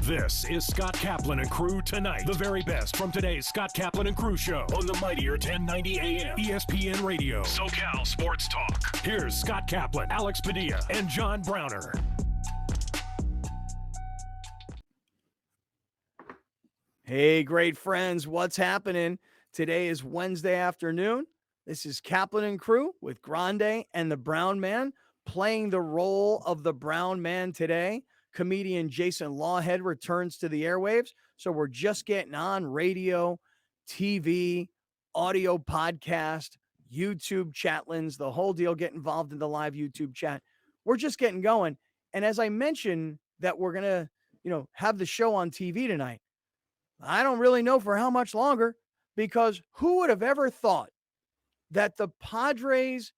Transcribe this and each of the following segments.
This is Scott Kaplan and Crew Tonight. The very best from today's Scott Kaplan and Crew show on the mightier 1090 AM ESPN Radio. SoCal Sports Talk. Here's Scott Kaplan, Alex Padilla, and John Browner. Hey, great friends, what's happening? Today is Wednesday afternoon. This is Kaplan and Crew with Grande and the Brown Man, playing the role of the Brown Man today. Comedian Jason Lawhead returns to the airwaves, so we're just getting on radio, TV, audio podcast, YouTube chatlins, the whole deal. Get involved in the live YouTube chat. We're just getting going. And as I mentioned that we're going to, have the show on TV tonight, I don't really know for how much longer, because who would have ever thought that the Padres'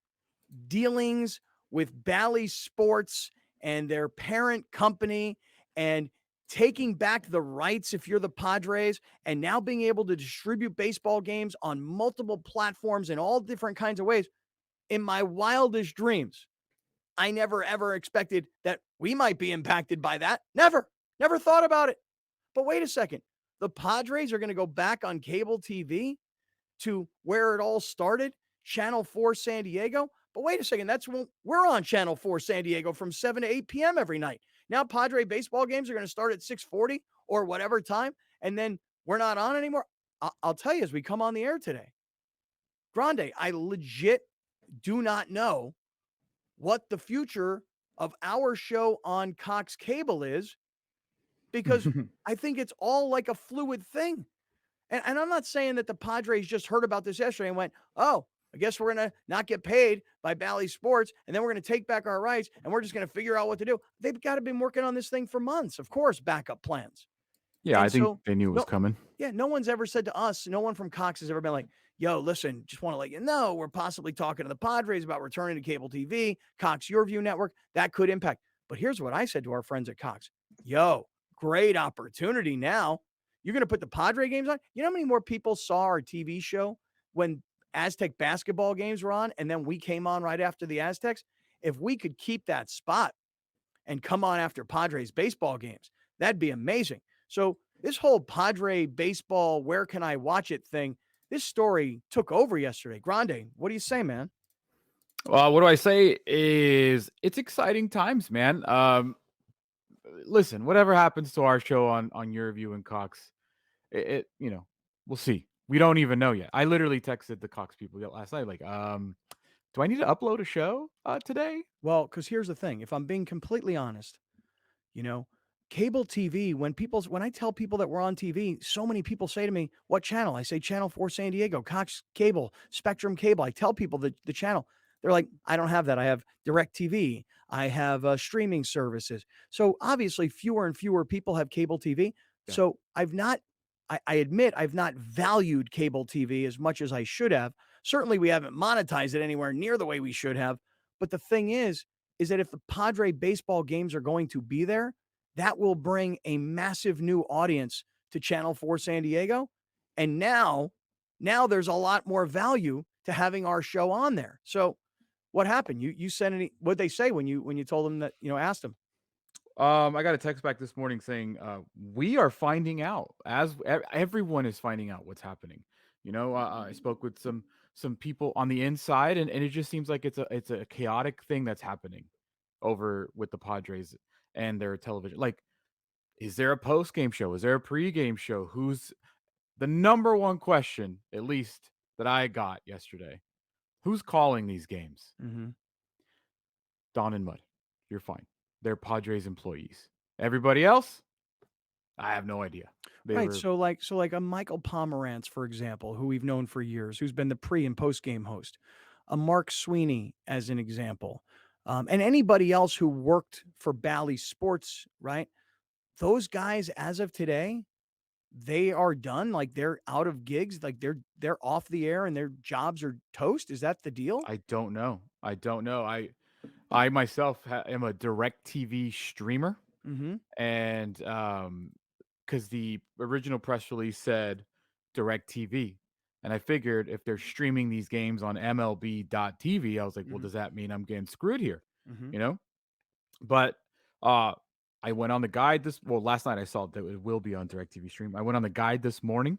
dealings with Bally Sports and their parent company and taking back the rights if you're the Padres and now being able to distribute baseball games on multiple platforms in all different kinds of ways, in my wildest dreams, I never ever expected that we might be impacted by that. Never thought about it. But wait a second. The Padres are going to go back on cable TV to where it all started, Channel 4 San Diego. But wait a second, that's when we're on Channel 4 San Diego from 7 to 8 p.m. every night. Now Padre baseball games are going to start at 6:40 or whatever time, and then we're not on anymore. I'll tell you as we come on the air today, Grande, I legit do not know what the future of our show on Cox Cable is, because I think it's all like a fluid thing. And I'm not saying that the Padres just heard about this yesterday and went, oh, I guess we're going to not get paid by Bally Sports, and then we're going to take back our rights, and we're just going to figure out what to do. They've got to been working on this thing for months, of course, backup plans. Yeah, And I think so, they knew it was coming. Yeah, no one's ever said to us, no one from Cox has ever been like, yo, listen, just want to let you know, we're possibly talking to the Padres about returning to cable TV, Cox YurView network. That could impact. But here's what I said to our friends at Cox. Yo, great opportunity now. You're going to put the Padre games on? You know how many more people saw our TV show when Aztec basketball games were on, and then we came on right after the Aztecs? If we could keep that spot and come on after Padres baseball games, that'd be amazing. So this whole Padre baseball, where can I watch it thing, this story took over yesterday. Grande, what do you say, man? What do I say is it's exciting times, man. Listen, whatever happens to our show on YurView and Cox, we'll see. We don't even know yet. I literally texted the Cox people last night, like, do I need to upload a show today? Well, because here's the thing. If I'm being completely honest, cable TV, when I tell people that we're on TV, so many people say to me, what channel? I say Channel 4 San Diego, Cox Cable, Spectrum Cable. I tell people the channel. They're like, I don't have that. I have DirecTV. I have streaming services. So obviously fewer and fewer people have cable TV. Yeah. So I admit I've not valued cable TV as much as I should have. Certainly we haven't monetized it anywhere near the way we should have. But the thing is that if the Padre baseball games are going to be there, that will bring a massive new audience to Channel 4 San Diego. And now there's a lot more value to having our show on there. So what happened? You sent what'd they say when you told them that, asked them? I got a text back this morning saying, we are finding out, as everyone is finding out what's happening. I spoke with some people on the inside, and it just seems like it's a chaotic thing that's happening over with the Padres and their television. Like, is there a post-game show? Is there a pre-game show? Who's the number one question, at least that I got yesterday? Who's calling these games? Mm-hmm. Don and Mud. You're fine. They're Padres employees. Everybody else, I have no idea. So like a Michael Pomerantz, for example, who we've known for years, who's been the pre and post game host, a Mark Sweeney as an example, and anybody else who worked for Bally Sports, right? Those guys, as of today, they are done. Like, they're out of gigs. Like, they're off the air and their jobs are toast. Is that the deal? I don't know. I myself am a DirecTV streamer, and because the original press release said DirecTV, and I figured if they're streaming these games on MLB.TV, I was like, well, does that mean I'm getting screwed here? But I went on the guide last night I saw that it will be on DirecTV Stream. I went on the guide this morning.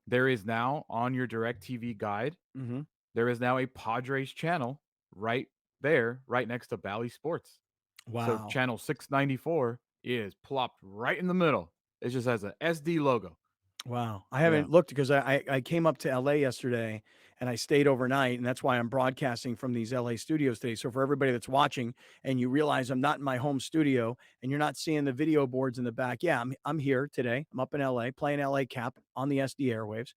There is now on your DirecTV guide, Mm-hmm. there is now a Padres channel right there, right next to Bally Sports. So Wow. channel 694 is plopped right in the middle. It just has a SD logo. Wow. I haven't looked because I came up to LA yesterday and I stayed overnight, and that's why I'm broadcasting from these LA studios today. So for everybody that's watching and you realize I'm not in my home studio and you're not seeing the video boards in the back, yeah, I'm here today. I'm up in LA playing LA Cap on the SD airwaves.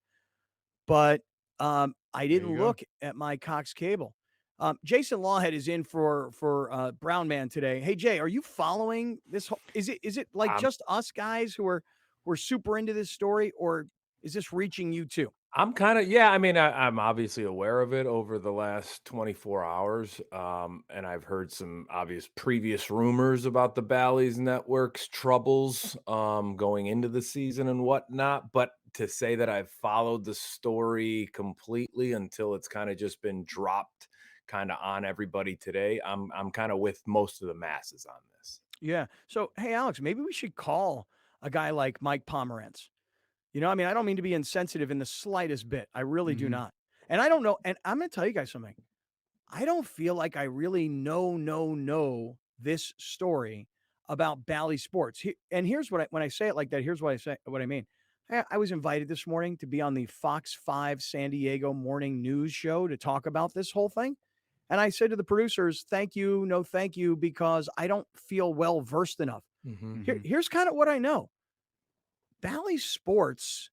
But I There didn't you go. look at my Cox cable. Jason Lawhead is in for Brown Man today. Hey Jay, are you following this? Is it like I'm just us guys who are super into this story, or is this reaching you too? I'm kind of yeah. I mean, I'm obviously aware of it over the last 24 hours, and I've heard some obvious previous rumors about the Bally's Network's troubles going into the season and whatnot. But to say that I've followed the story completely until it's kind of just been dropped, kind of on everybody today, I'm kind of with most of the masses on this. Yeah. So hey, Alex, maybe we should call a guy like Mike Pomerantz. I mean, I don't mean to be insensitive in the slightest bit. I really do Mhm. not. And I don't know. And I'm going to tell you guys something. I don't feel like I really know this story about Bally Sports. And here's when I say it like that, here's what I mean. I was invited this morning to be on the Fox 5 San Diego morning news show to talk about this whole thing. And I said to the producers, thank you, no thank you, because I don't feel well versed enough. Hmm. Mhm. Here's kind of what I know. Bally Sports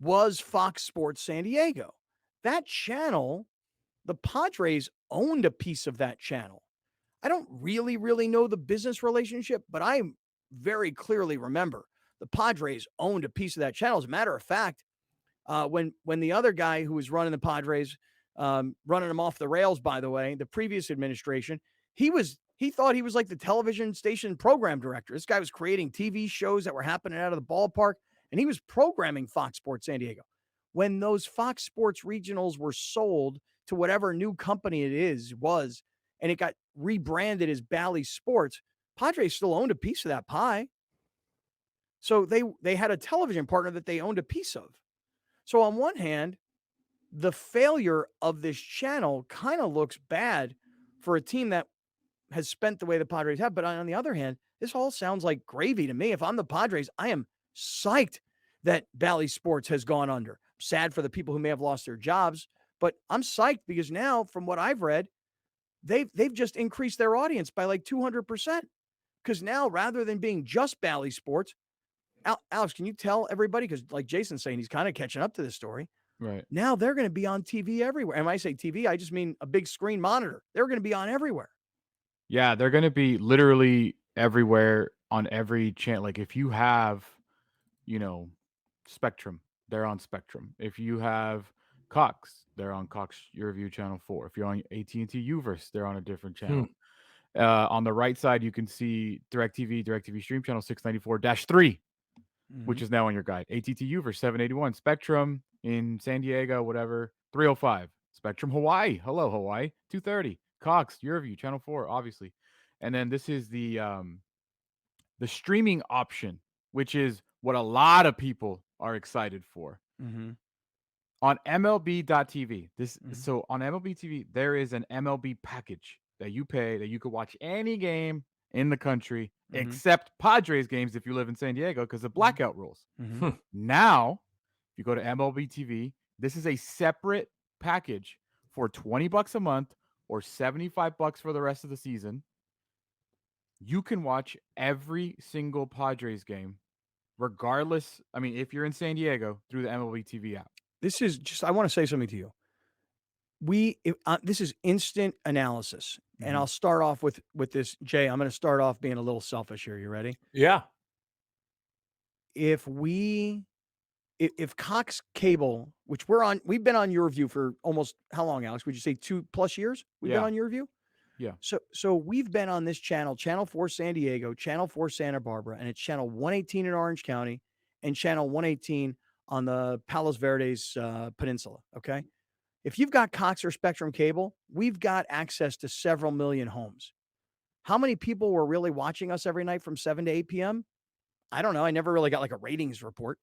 was Fox Sports San Diego. That channel, the Padres owned a piece of that channel. I don't really know the business relationship, but I very clearly remember the Padres owned a piece of that channel. As a matter of fact, when the other guy who was running the Padres, running them off the rails, by the way, the previous administration, he thought he was like the television station program director. This guy was creating TV shows that were happening out of the ballpark, and he was programming Fox Sports San Diego. When those Fox Sports regionals were sold to whatever new company was, and it got rebranded as Bally Sports, Padres still owned a piece of that pie. So they had a television partner that they owned a piece of. So on one hand, the failure of this channel kind of looks bad for a team that has spent the way the Padres have. But on the other hand, this all sounds like gravy to me. If I'm the Padres, I am psyched that Bally Sports has gone under. Sad for the people who may have lost their jobs, but I'm psyched because now, from what I've read, they've just increased their audience by like 200%. Because now, rather than being just Bally Sports, Alex, can you tell everybody? Because like Jason's saying, he's kind of catching up to this story. Right. Now they're going to be on TV everywhere. And when I say TV, I just mean a big screen monitor. They're going to be on everywhere. Yeah, they're gonna be literally everywhere on every channel. Like if you have, you know, Spectrum, they're on Spectrum. If you have Cox, they're on Cox YurView Channel 4. If you're on AT&T Uverse, they're on a different channel. On the right side, you can see DirecTV Stream Channel 694-3, which is now on your guide. AT&T Uverse 781, Spectrum in San Diego, whatever 305, Spectrum Hawaii. Hello Hawaii 230, Cox YurView Channel 4, obviously, and then this is the streaming option, which is what a lot of people are excited for. Mm-hmm. On MLB.TV, Mhm. so on MLB TV, there is an MLB package that you pay that you could watch any game in the country Mhm. except Padres games if you live in San Diego because of blackout rules. Mhm. Now, if you go to MLB TV, this is a separate package for $20 a month or $75 for the rest of the season. You can watch every single Padres game, regardless. I mean, if you're in San Diego, through the MLB TV app. This is just, I want to say something to you. This is instant analysis. And Mhm. I'll start off with this, Jay. I'm going to start off being a little selfish here. You ready? Yeah. If Cox Cable, which we've been on YurView for almost how long, Alex? Would you say 2+ years? We've been Yeah. on YurView? Yeah. So we've been on this channel, Channel 4 San Diego, Channel 4 Santa Barbara, and it's Channel 118 in Orange County and Channel 118 on the Palos Verdes Peninsula. Okay. If you've got Cox or Spectrum Cable, we've got access to several million homes. How many people were really watching us every night from 7 to 8 p.m.? I don't know. I never really got like a ratings report,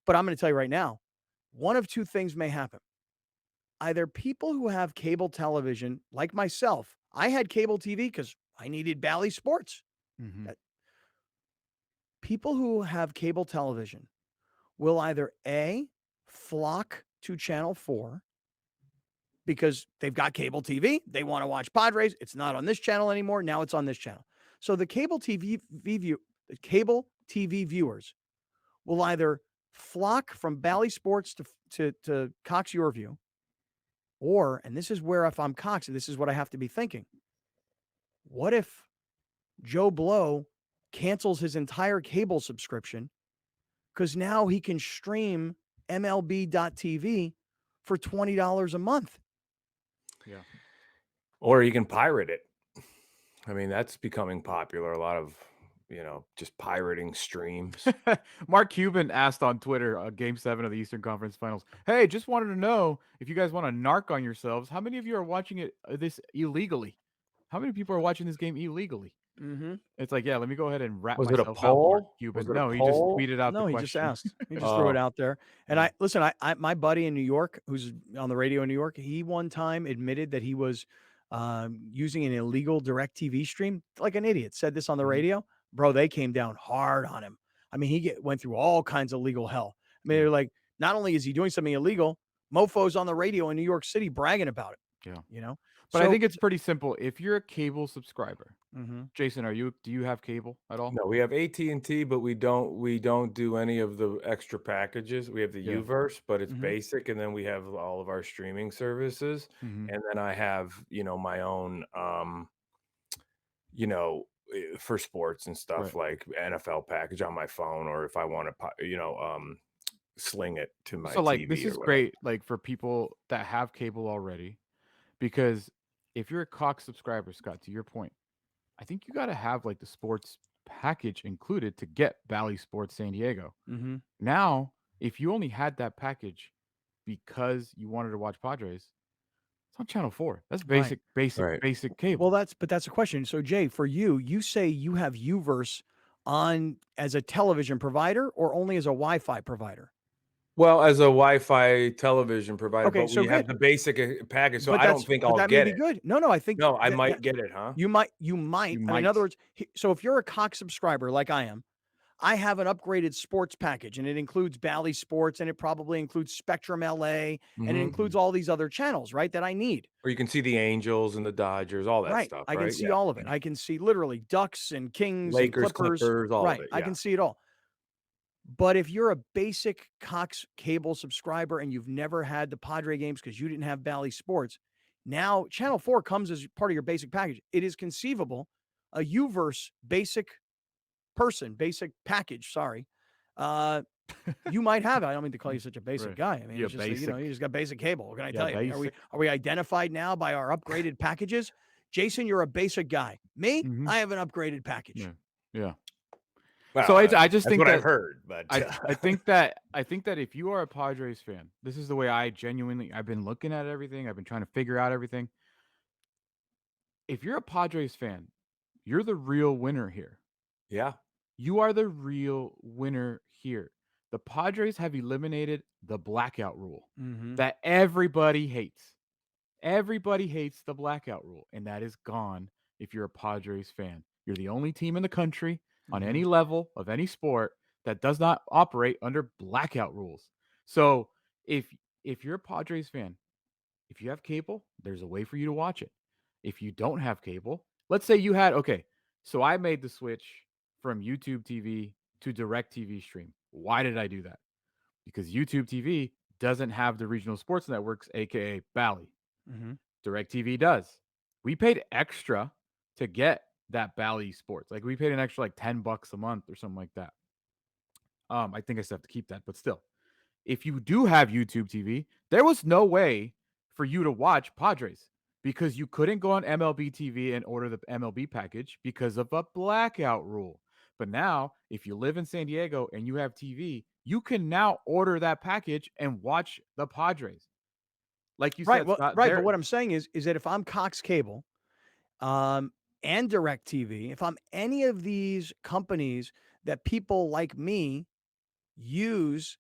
But I'm going to tell you right now, one of two things may happen. Either people who have cable television, like myself, I had cable TV because I needed Bally Sports. Mhm. People who have cable television will either A, flock to Channel 4 because they've got cable TV. They want to watch Padres. It's not on this channel anymore. Now it's on this channel. So the cable TV viewers will either flock from Bally Sports to Cox YurView, or, and this is where if I'm Cox, this is what I have to be thinking. What if Joe Blow cancels his entire cable subscription because now he can stream MLB.TV for $20 a month? Yeah. Or you can pirate it. I mean, that's becoming popular. A lot of, just pirating streams. Mark Cuban asked on Twitter, Game 7 of the Eastern Conference Finals, "Hey, just wanted to know if you guys want to narc on yourselves. How many of you are watching this illegally? How many people are watching this game illegally?" Mm-hmm. It's like, yeah, let me go ahead and wrap Was it a myself out, Mark poll? Cuban. Was it a No, he just poll? tweeted out No, the he just question. asked. He just threw it Oh. out there. And I my buddy in New York, who's on the radio in New York, he one time admitted that he was using an illegal DirecTV stream, like an idiot. Said this on the Mhm. radio, bro. They came down hard on him. I mean, he went through all kinds of legal hell. I mean, Yeah. they're like, not only is he doing something illegal, mofo's on the radio in New York City bragging about it. Yeah. But I So, think it's pretty simple. If you're a cable subscriber, Mhm. Jason, do you have cable at all? No, we have AT&T, but we don't do any of the extra packages. We have the Yeah. UVerse, but it's Mhm. basic, and then we have all of our streaming services. Mhm. And then I have, my own for sports and stuff Right. like NFL package on my phone, or if I want to sling it to my So, like, this TV or is whatever. great, like, for people that have cable already, because if you're a Cox subscriber, Scott, to your point, I think you gotta have, like, the sports package included to get Bally Sports San Diego. Mhm. Now, if you only had that package because you wanted to watch Padres, it's on Channel 4. That's Right. Right. basic cable. Well, that's a question. So, Jay, for you, you say you have UVerse on as a television provider or only as a Wi-Fi provider? Well, as a Wi-Fi television provider, Okay, but so we have good. the basic package, so But I don't think I'll that may get be it. good. No, I think No, I that might get it, huh? you might. You I mean, in other might. words, so if you're a Cox subscriber like I am, I have an upgraded sports package, and it includes Bally Sports, and it probably includes Spectrum LA, and it includes Mhm. all these other channels, right? That I need. Or you can see the Angels and the Dodgers, all that Right. stuff, I can right? see Yeah. all of it. I can see literally Ducks and Kings and Lakers, Clippers. Clippers, all of Right. it, I yeah. can see it all. But if you're a basic Cox cable subscriber and you've never had the Padre games because you didn't have Bally Sports, now Channel 4 comes as part of your basic package. It is conceivable a UVerse basic basic package, sorry. You might have it. I don't mean to call you such a basic Right. guy. I mean, Yeah, it's just that, you basic. just got basic cable. What can I Yeah, tell you? I mean, basic. are we identified now by our upgraded packages? Jason, you're a basic guy. Me, Mhm. I have an upgraded package. Yeah. Yeah. So Well, I just that's think what I've that heard, but I think that if you are a Padres fan, this is the way I've been looking at everything. I've been trying to figure out everything. If you're a Padres fan, you're the real winner here. yeah. You are the real winner here. The Padres have eliminated the blackout rule Mhm. that everybody hates. Everybody hates the blackout rule, and that is gone if you're a Padres fan. You're the only team in the country on any level of any sport that does not operate under blackout rules. So if you're a Padres fan, if you have cable, there's a way for you to watch it. If you don't have cable, let's say you had so I made the switch from YouTube TV to Direct TV stream. Why did I do that? Because YouTube TV doesn't have the regional sports networks, aka Bally. Mhm. DirecTV does. We paid extra to get that Bally Sports. Like we paid an extra like $10 a month or something like that. I think I still have to keep that, but still. If you do have YouTube TV, there was no way for you to watch Padres because you couldn't go on MLB TV and order the MLB package because of a blackout rule. But now, if you live in San Diego and you have TV, you can now order that package and watch the Padres. Like you Right. said, Well, Scott, right. But there what I'm saying is that if I'm Cox Cable, um, and DirecTV, if I'm any of these companies that people like me use,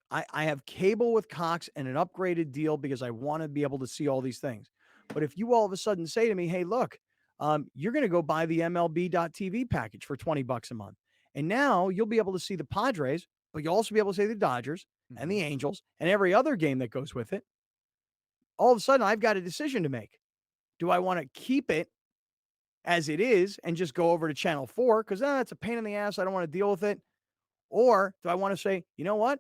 I have cable with Cox and an upgraded deal because I want to be able to see all these things. But if you all of a sudden say to me, hey, look, you're going to go buy the MLB.TV package for $20 a month. And now you'll be able to see the Padres, but you'll also be able to see the Dodgers and the Angels and every other game that goes with it. All of a sudden, I've got a decision to make. Do I want to keep it as it is and just go over to Channel 4 because it's a pain in the ass. I don't want to deal with it. Or do I want to say, you know what?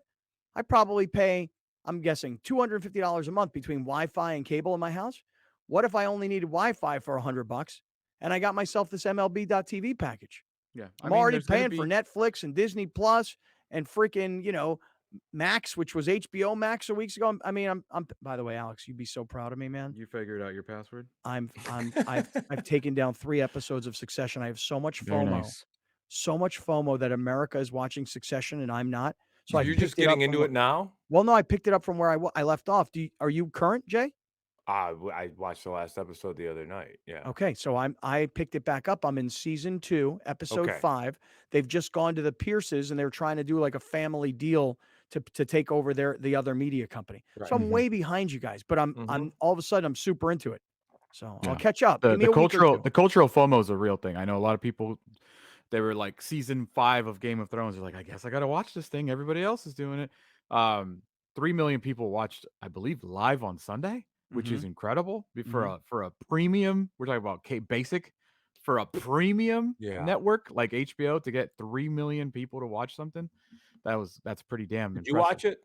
I probably pay, I'm guessing, $250 a month between Wi-Fi and cable in my house. What if I only needed Wi-Fi for $100 and I got myself this MLB.TV package? Yeah. I'm already paying for Netflix and Disney Plus and freaking, Max, which was HBO Max a weeks ago. I mean, I'm by the way, Alex, you'd be so proud of me, man. You figured out your password? I've taken down 3 episodes of Succession. I have so much Very FOMO. nice. So much FOMO that America is watching Succession and I'm not. So you're just getting into it now? Well, no, I picked it up from where I left off. Are you current, Jay? I watched the last episode the other night. Yeah. Okay, so I picked it back up. I'm in season 2, episode 5. They've just gone to the Pierces and they're trying to do like a family deal to take over the other media company. Right. So I'm way behind you guys, but I'm all of a sudden I'm super into it. So I'll catch up. The Give me a week or two. the cultural FOMO is a real thing. I know a lot of people. They were like season 5 of Game of Thrones. They're like, I guess I got to watch this thing. Everybody else is doing it. 3 million people watched, I believe, live on Sunday, which is incredible for a premium. We're talking about basic for a premium network like HBO to get 3 million people to watch something. That's pretty damn impressive. Did you watch it?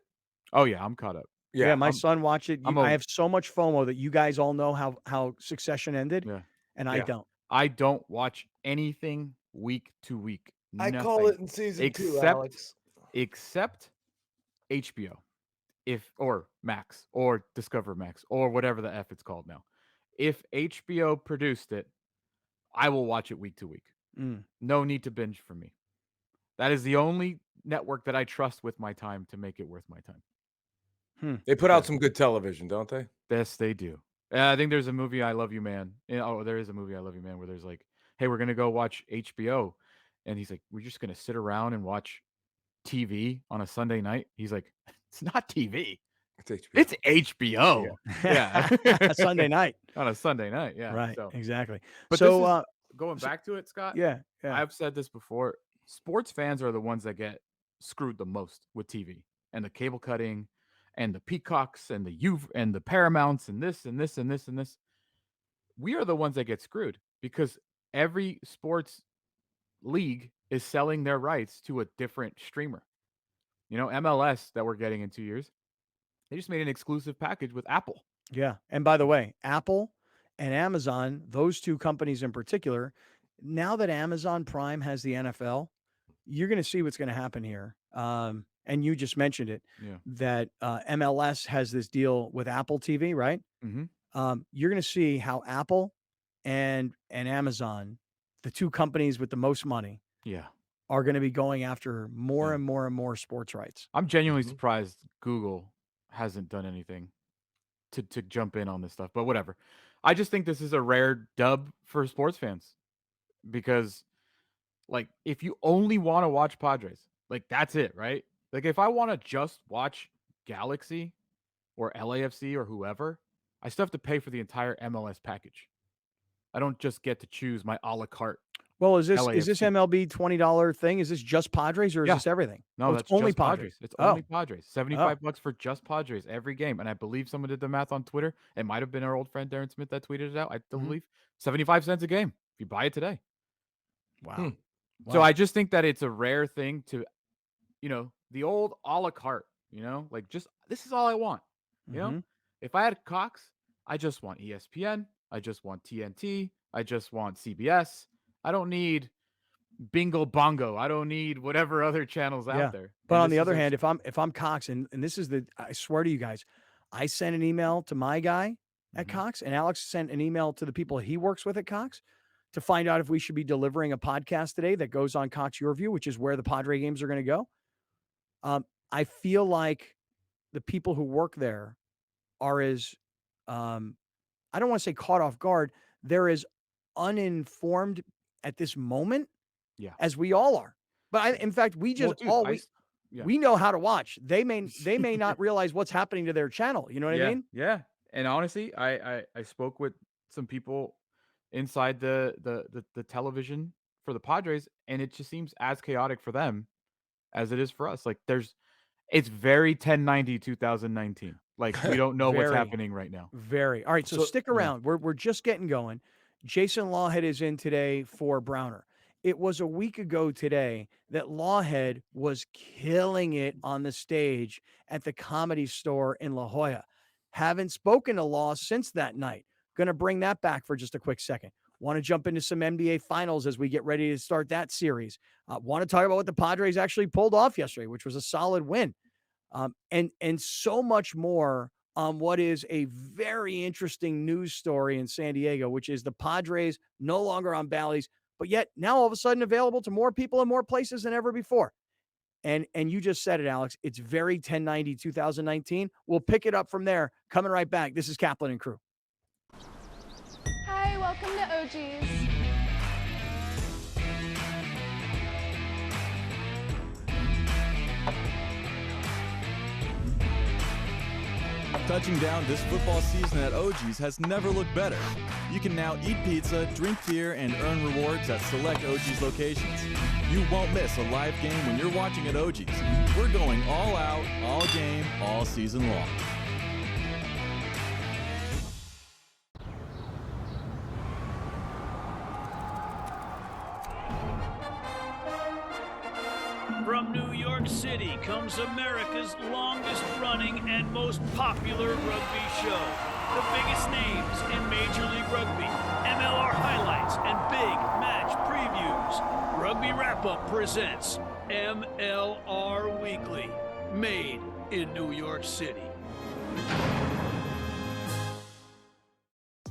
Oh yeah, I'm caught up. Yeah, my son watched it. I have so much FOMO that you guys all know how Succession ended, and I don't. I don't watch anything week to week. I call it in season 2, Alex. Except HBO, or Max, or Discover Max, or whatever the F it's called now. If HBO produced it, I will watch it week to week. No need to binge for me. That is the only network that I trust with my time to make it worth my time. They put out some good television, don't they? Yes, they do. I think there's a movie, I Love You Man. There is a movie, I Love You Man, where there's like, hey, we're going to go watch HBO. And he's like, we're just going to sit around and watch TV on a Sunday night. He's like, it's not TV. It's HBO. Yeah. Sunday night. On a Sunday night. Yeah. Right. Exactly. But so going back to it, Scott. Yeah. I've said this before. Sports fans are the ones that get screwed the most with TV and the cable cutting and the Peacocks and the Paramounts and this and this and this and this. We are the ones that get screwed because every sports league is selling their rights to a different streamer. MLS that we're getting in 2 years, they just made an exclusive package with Apple. Yeah. And by the way, Apple and Amazon, those two companies in particular, now that Amazon Prime has the NFL, you're going to see what's going to happen here. And you just mentioned it, that MLS has this deal with Apple TV, right? You're going to see how Apple and Amazon, the two companies with the most money, are going to be going after more and more and more sports rights. I'm genuinely surprised Google hasn't done anything to jump in on this stuff, but whatever. I just think this is a rare dub for sports fans because, like, if you only want to watch Padres, like, that's it, right? Like, if I want to just watch Galaxy or LAFC or whoever, I still have to pay for the entire MLS package. I don't just get to choose my a la carte. Well, is this MLB $20 thing? Is this just Padres or is this everything? No, that's only just Padres. It's only Padres. $75 for just Padres every game. And I believe someone did the math on Twitter. It might have been our old friend Darren Smith that tweeted it out. I believe 75 cents a game if you buy it today. Wow. So I just think that it's a rare thing to, the old a la carte, like just this is all I want. If I had Cox, I just want ESPN. I just want TNT. I just want CBS. I don't need Bingo Bongo. I don't need whatever other channels out there. But on the other hand, if I'm Cox, and this is I swear to you guys, I sent an email to my guy at Cox, and Alex sent an email to the people he works with at Cox to find out if we should be delivering a podcast today that goes on Cox YurView, which is where the Padre games are going to go. I feel like the people who work there are as, I don't want to say caught off guard. They're as uninformed at this moment Yeah. as we all are. But in fact, we just we know how to watch. They may not realize what's happening to their channel. You know what I mean? Yeah. And honestly, I spoke with some people inside the television for the Padres, and it just seems as chaotic for them as it is for us. Like it's very 1090 2019. Like we don't know what's happening right now. Very. All right, so stick around. We're just getting going. Jason Lawhead is in today for Browner. It was a week ago today that Lawhead was killing it on the stage at the Comedy Store in La Jolla. Haven't spoken to Law since that night. Going to bring that back for just a quick second. Want to jump into some NBA Finals as we get ready to start that series. Want to talk about what the Padres actually pulled off yesterday, which was a solid win. And so much more on what is a very interesting news story in San Diego, which is the Padres no longer on Bally's, but yet now all of a sudden available to more people in more places than ever before. And you just said it, Alex. It's very 1090 2019. We'll pick it up from there. Coming right back. This is Kaplan and Crew. Hi, welcome to OG's. Touching down this football season at OG's has never looked better. You can now eat pizza, drink beer, and earn rewards at select OG's locations. You won't miss a live game when you're watching at OG's. We're going all out, all game, all season long. From New York City comes America's longest running and most popular rugby show. The biggest names in Major League Rugby, MLR highlights, and big match previews. Rugby Wrap-Up presents MLR Weekly, made in New York City.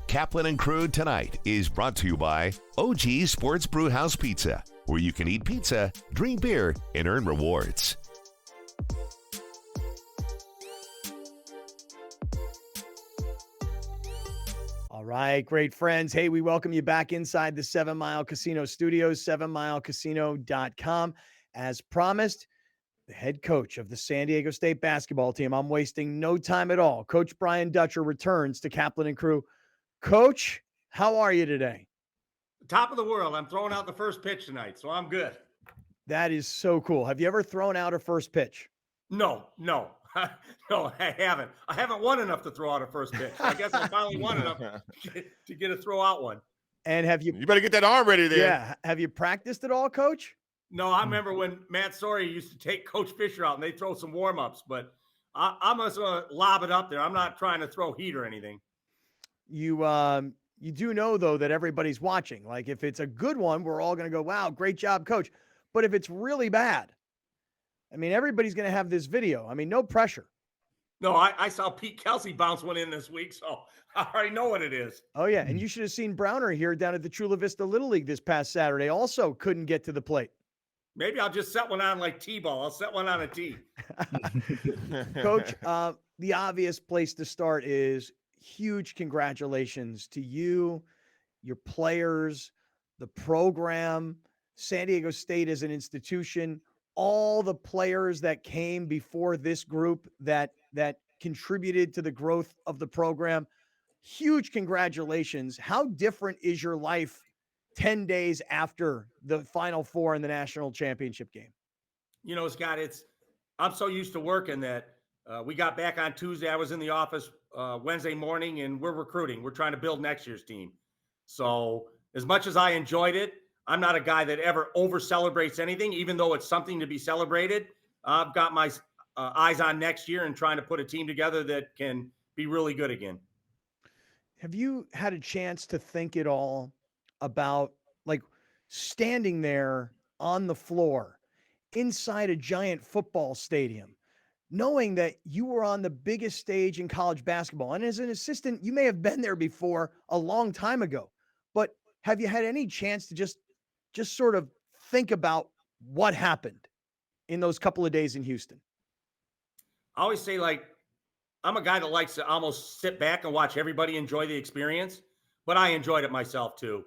Kaplan and Crew Tonight is brought to you by OG Sports Brewhouse Pizza, where you can eat pizza, drink beer, and earn rewards. All right, great friends. Hey, we welcome you back inside the 7 Mile Casino Studios, 7milecasino.com. As promised, the head coach of the San Diego State basketball team. I'm wasting no time at all. Coach Brian Dutcher returns to Kaplan and Crew. Coach, how are you today? Top of the world. I'm throwing out the first pitch tonight, so I'm good. That is so cool. Have you ever thrown out a first pitch? No, no, I haven't. I haven't won enough to throw out a first pitch. I guess I finally won enough to get a throw out one. And have you? You better get that arm ready there. Yeah. Have you practiced at all, Coach? No, I remember when Matt Story used to take Coach Fisher out and they throw some warm ups, but I'm just gonna lob it up there. I'm not trying to throw heat or anything. You do know, though, that everybody's watching. Like, if it's a good one, we're all going to go, wow, great job, Coach. But if it's really bad, I mean, everybody's going to have this video. I mean, no pressure. No, I saw Pete Kelsey bounce one in this week, so I already know what it is. Oh, yeah. And you should have seen Browner here down at the Chula Vista Little League this past Saturday. Also couldn't get to the plate. Maybe I'll just set one on like T-ball. I'll set one on a tee. Coach, the obvious place to start is huge congratulations to you, your players, the program, San Diego State as an institution, all the players that came before this group that contributed to the growth of the program. Huge congratulations. How different is your life 10 days after the Final Four in the national championship game? You know, Scott, I'm so used to working that we got back on Tuesday. I was in the office Wednesday morning, and we're recruiting. We're trying to build next year's team. So as much as I enjoyed it, I'm not a guy that ever over celebrates anything, even though it's something to be celebrated. I've got my eyes on next year and trying to put a team together that can be really good again. Have you had a chance to think at all about, like, standing there on the floor inside a giant football stadium, knowing that you were on the biggest stage in college basketball? And as an assistant, you may have been there before a long time ago, but have you had any chance to just sort of think about what happened in those couple of days in Houston? I always say, like, I'm a guy that likes to almost sit back and watch everybody enjoy the experience, but I enjoyed it myself too.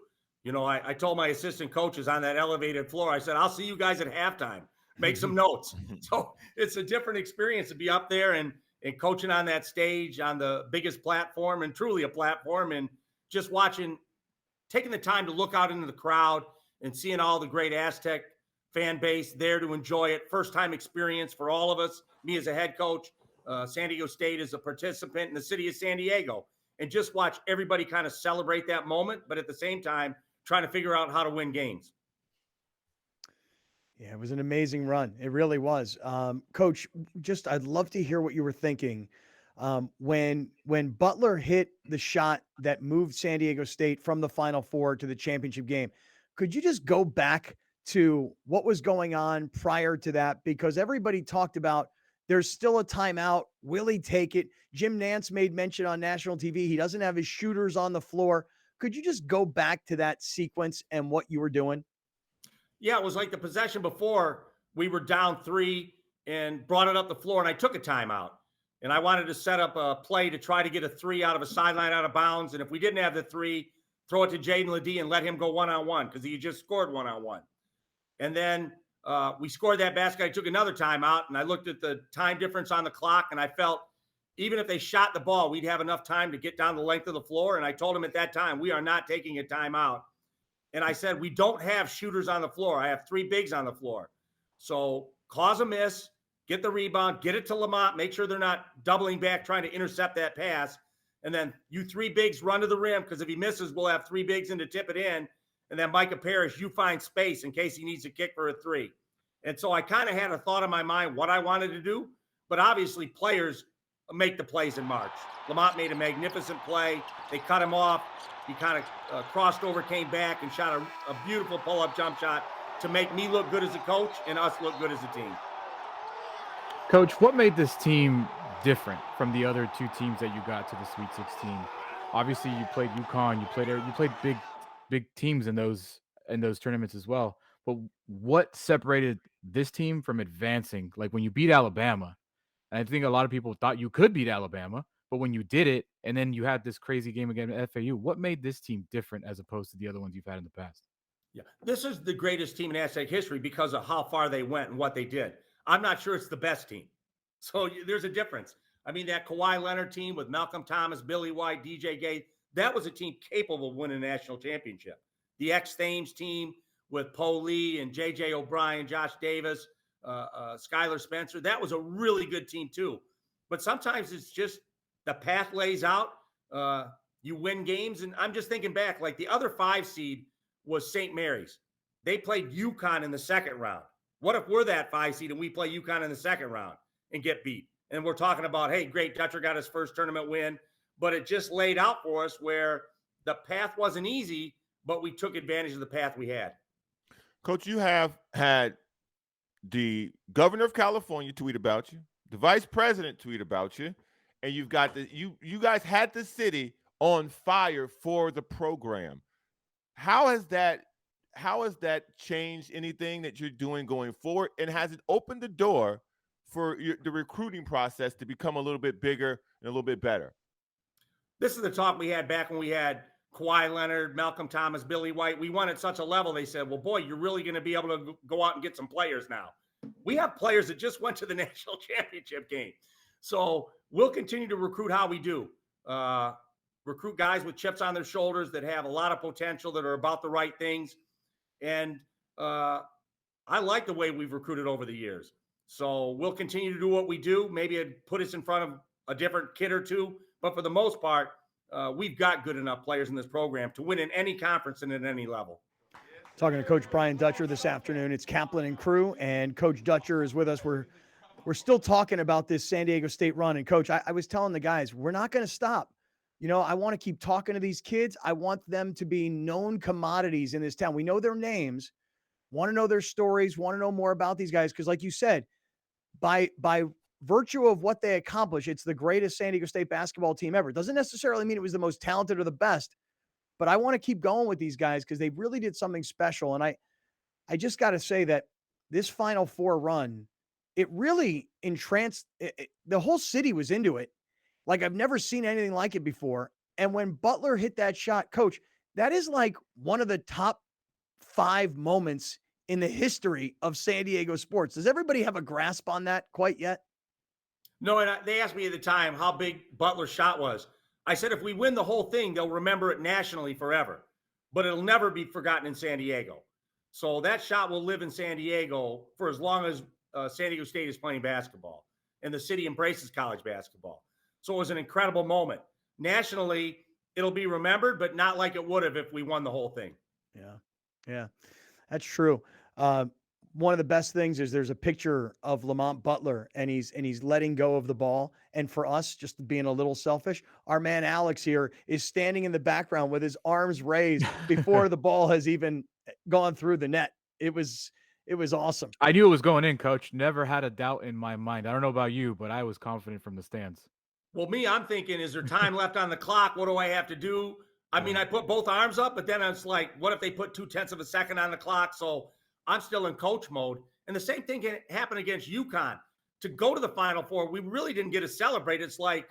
I told my assistant coaches on that elevated floor, I said, I'll see you guys at halftime. Make some notes. So it's a different experience to be up there and coaching on that stage on the biggest platform, and truly a platform, and just taking the time to look out into the crowd and seeing all the great Aztec fan base there to enjoy it. First time experience for all of us, me as a head coach, San Diego State as a participant, in the city of San Diego, and just watch everybody kind of celebrate that moment, but at the same time, trying to figure out how to win games. Yeah, it was an amazing run. It really was. Coach, I'd love to hear what you were thinking when Butler hit the shot that moved San Diego State from the Final Four to the championship game. Could you just go back to what was going on prior to that? Because everybody talked about there's still a timeout. Will he take it? Jim Nantz made mention on national TV. He doesn't have his shooters on the floor. Could you just go back to that sequence and what you were doing? Yeah, it was like the possession before. We were down 3 and brought it up the floor, and I took a timeout. And I wanted to set up a play to try to get a 3 out of a sideline out of bounds. And if we didn't have the 3, throw it to Jaden Ledee and let him go one-on-one, because he just scored one-on-one. And then we scored that basket. I took another timeout, and I looked at the time difference on the clock, and I felt even if they shot the ball, we'd have enough time to get down the length of the floor. And I told him at that time, we are not taking a timeout. And I said, we don't have shooters on the floor. I have 3 bigs on the floor. So cause a miss, get the rebound, get it to Lamont, make sure they're not doubling back trying to intercept that pass. And then you 3 bigs run to the rim, because if he misses, we'll have 3 bigs in to tip it in. And then Micah Parrish, you find space in case he needs to kick for a 3. And so I kind of had a thought in my mind what I wanted to do. But obviously players make the plays in March. Lamont made a magnificent play. They cut him off. He kind of crossed over, came back, and shot a beautiful pull-up jump shot to make me look good as a coach and us look good as a team. Coach, what made this team different from the other 2 teams that you got to the Sweet 16? Obviously, you played UConn, you played big teams in those tournaments as well. But what separated this team from advancing? Like when you beat Alabama, and I think a lot of people thought you could beat Alabama, but when you did it, and then you had this crazy game against FAU, what made this team different as opposed to the other ones you've had in the past? Yeah, this is the greatest team in Aztec history because of how far they went and what they did. I'm not sure it's the best team. So there's a difference. I mean, that Kawhi Leonard team with Malcolm Thomas, Billy White, DJ Gay, that was a team capable of winning a national championship. The X-Thames team with Poe Lee and J.J. O'Brien, Josh Davis, Skylar Spencer, that was a really good team too. But sometimes it's just the path lays out. You win games. And I'm just thinking back, like the other 5 seed was St. Mary's. They played UConn in the second round. What if we're that 5 seed and we play UConn in the second round and get beat? And we're talking about, hey, great, Dutcher got his first tournament win. But it just laid out for us where the path wasn't easy, but we took advantage of the path we had. Coach, you have had the governor of California tweet about you, the vice president tweet about you, and you've got you guys had the city on fire for the program. How has that changed anything that you're doing going forward, and has it opened the door for the recruiting process to become a little bit bigger and a little bit better? This is the talk we had back when we had Kawhi Leonard, Malcolm Thomas, Billy White. We won at such a level, they said, well, boy, you're really going to be able to go out and get some players now. We have players that just went to the national championship game. So we'll continue to recruit how we do. Recruit guys with chips on their shoulders that have a lot of potential, that are about the right things. And I like the way we've recruited over the years. So we'll continue to do what we do. Maybe it'd put us in front of a different kid or two. But for the most part, we've got good enough players in this program to win in any conference and at any level. Talking to Coach Brian Dutcher this afternoon. It's Kaplan and Crew, and Coach Dutcher is with us. We're still talking about this San Diego State run. And, Coach, I was telling the guys, we're not going to stop. You know, I want to keep talking to these kids. I want them to be known commodities in this town. We know their names, want to know their stories, want to know more about these guys. Because like you said, by virtue of what they accomplish, it's the greatest San Diego State basketball team ever. It doesn't necessarily mean it was the most talented or the best, but I want to keep going with these guys because they really did something special. And I just got to say that this Final Four run, it really entranced the whole city was into it. Like I've never seen anything like it before. And when Butler hit that shot, Coach, that is like one of the top 5 moments in the history of San Diego sports. Does everybody have a grasp on that quite yet? No, and they asked me at the time how big Butler's shot was. I said, if we win the whole thing, they'll remember it nationally forever, but it'll never be forgotten in San Diego. So that shot will live in San Diego for as long as San Diego State is playing basketball and the city embraces college basketball. So it was an incredible moment. Nationally, it'll be remembered, but not like it would have if we won the whole thing. Yeah, that's true. One of the best things is there's a picture of Lamont Butler and he's letting go of the ball. And for us, just being a little selfish, our man Alex here is standing in the background with his arms raised before the ball has even gone through the net. It was awesome. I knew it was going in, Coach. Never had a doubt in my mind. I don't know about you, but I was confident from the stands. Well, I'm thinking, is there time left on the clock? What do I have to do? I mean, I put both arms up, but then I was like, what if they put 0.2 of a second on the clock? So I'm still in coach mode. And the same thing can happen against UConn. To go to the Final Four, we really didn't get to celebrate. It's like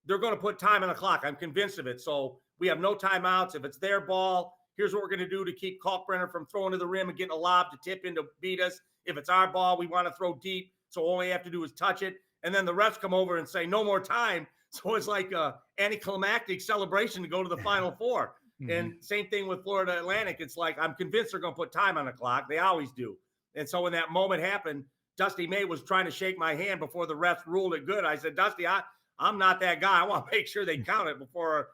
they're going to put time on the clock. I'm convinced of it. So we have no timeouts. If it's their ball, here's what we're going to do to keep Kalkbrenner from throwing to the rim and getting a lob to tip in to beat us. If it's our ball, we want to throw deep. So all we have to do is touch it. And then the refs come over and say, no more time. So it's like a anticlimactic celebration to go to the Final Four. And same thing with Florida Atlantic. It's like, I'm convinced they're going to put time on the clock. They always do. And so when that moment happened, Dusty May was trying to shake my hand before the refs ruled it good. I said, Dusty, I'm not that guy. I want to make sure they count it before,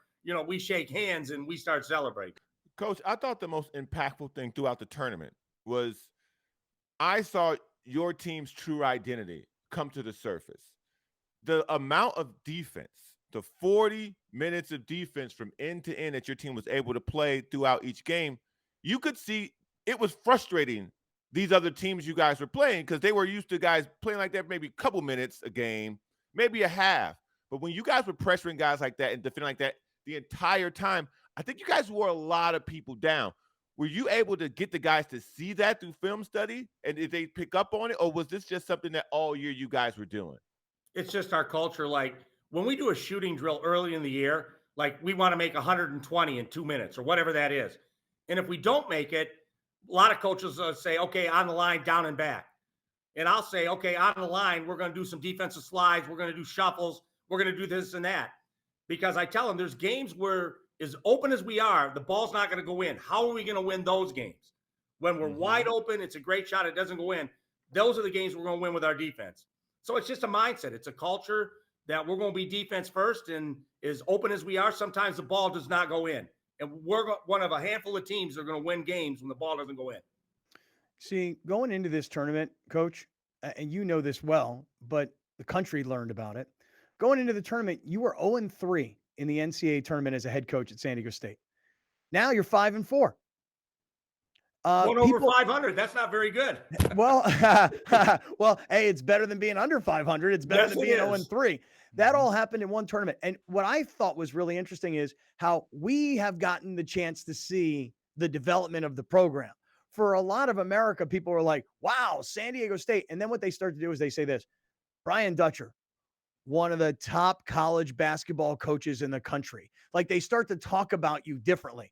we shake hands and we start celebrating. Coach, I thought the most impactful thing throughout the tournament was I saw your team's true identity come to the surface. The amount of defense, the 40 minutes of defense from end to end that your team was able to play throughout each game, you could see it was frustrating these other teams you guys were playing because they were used to guys playing like that maybe a couple minutes a game, maybe a half. But when you guys were pressuring guys like that and defending like that the entire time, I think you guys wore a lot of people down. Were you able to get the guys to see that through film study? And did they pick up on it? Or was this just something that all year you guys were doing? It's just our culture. Like when we do a shooting drill early in the year, like we want to make 120 in 2 minutes or whatever that is. And if we don't make it, a lot of coaches say, okay, on the line, down and back. And I'll say, okay, on the line, we're going to do some defensive slides. We're going to do shuffles. We're going to do this and that. Because I tell them there's games where as open as we are, the ball's not going to go in. How are we going to win those games? When we're wide open, it's a great shot. It doesn't go in. Those are the games we're going to win with our defense. So it's just a mindset. It's a culture that we're going to be defense first. And as open as we are, sometimes the ball does not go in. And we're one of a handful of teams that are going to win games when the ball doesn't go in. See, going into this tournament, Coach, and you know this well, but the country learned about it. Going into the tournament, you were 0-3 in the NCAA tournament as a head coach at San Diego State. Now you're 5-4. Going over 500. That's not very good. Well, hey, it's better than being under 500. It's better than being 0-3. That all happened in one tournament. And what I thought was really interesting is how we have gotten the chance to see the development of the program. For a lot of America, people are like, wow, San Diego State. And then what they start to do is they say this, Brian Dutcher, one of the top college basketball coaches in the country. Like they start to talk about you differently.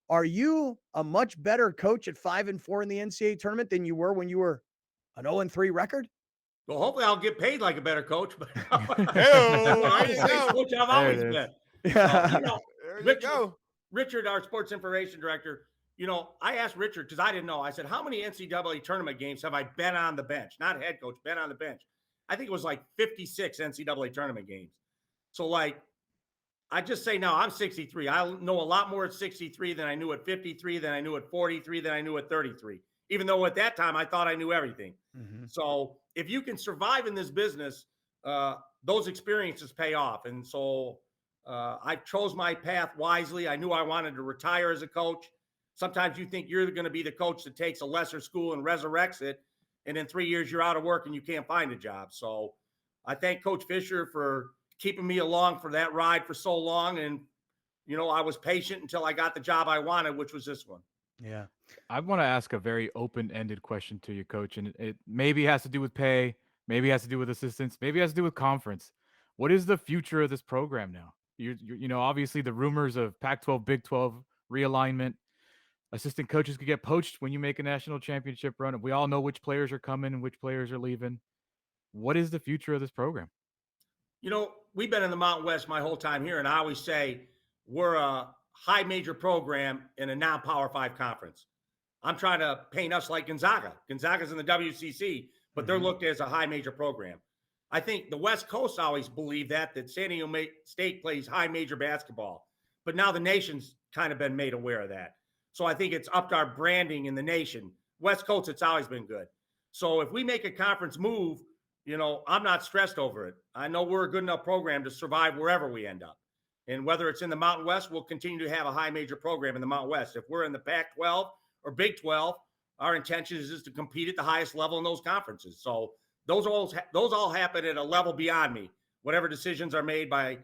Are you a much better coach at 5-4 in the NCAA tournament than you were when you were an 0-3 record? Well, hopefully I'll get paid like a better coach. But I'm the coach I've always been. Yeah. Richard, our sports information director, I asked Richard because I didn't know. I said, how many NCAA tournament games have I been on the bench? Not head coach, been on the bench. I think it was like 56 NCAA tournament games. So I just say now I'm 63. I know a lot more at 63 than I knew at 53, than I knew at 43, than I knew at 33. Even though at that time I thought I knew everything. So if you can survive in this business, those experiences pay off. And so I chose my path wisely. I knew I wanted to retire as a coach. Sometimes you think you're going to be the coach that takes a lesser school and resurrects it. And in 3 years, you're out of work and you can't find a job. So I thank Coach Fisher for keeping me along for that ride for so long. And, I was patient until I got the job I wanted, which was this one. Yeah. I want to ask a very open-ended question to you, Coach, and it maybe has to do with pay, maybe has to do with assistants, maybe has to do with conference. What is the future of this program now? Obviously the rumors of Pac-12, Big 12 realignment. Assistant coaches could get poached when you make a national championship run. We all know which players are coming and which players are leaving. What is the future of this program? You know, we've been in the Mountain West my whole time here, and I always say we're a high major program in a non-Power 5 conference. I'm trying to paint us like Gonzaga. Gonzaga's in the WCC, but they're looked at as a high major program. I think the West Coast always believed that San Diego State plays high major basketball, but now the nation's kind of been made aware of that. So I think it's upped our branding in the nation. West Coast, it's always been good. So if we make a conference move, you know, I'm not stressed over it. I know we're a good enough program to survive wherever we end up. And whether it's in the Mountain West, we'll continue to have a high major program in the Mountain West. If we're in the Pac-12 or Big 12, our intention is just to compete at the highest level in those conferences. So those all happen at a level beyond me. Whatever decisions are made by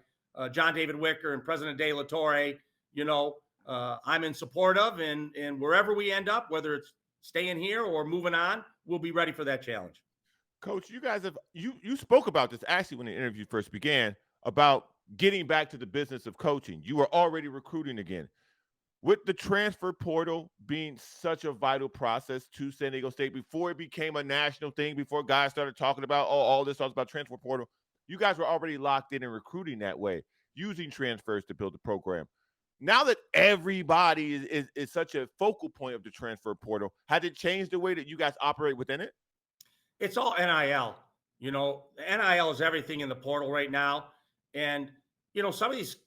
John David Wicker and President De La Torre, you know, I'm in support of, and wherever we end up, whether it's staying here or moving on, we'll be ready for that challenge. Coach, you guys have you spoke about this actually when the interview first began about getting back to the business of coaching. You were already recruiting again. With the transfer portal being such a vital process to San Diego State before it became a national thing, before guys started talking about all this talks about transfer portal, you guys were already locked in recruiting that way, using transfers to build the program. Now that everybody is such a focal point of the transfer portal, has it changed the way that you guys operate within it? It's all NIL. You know, NIL is everything in the portal right now. And, you know, some of these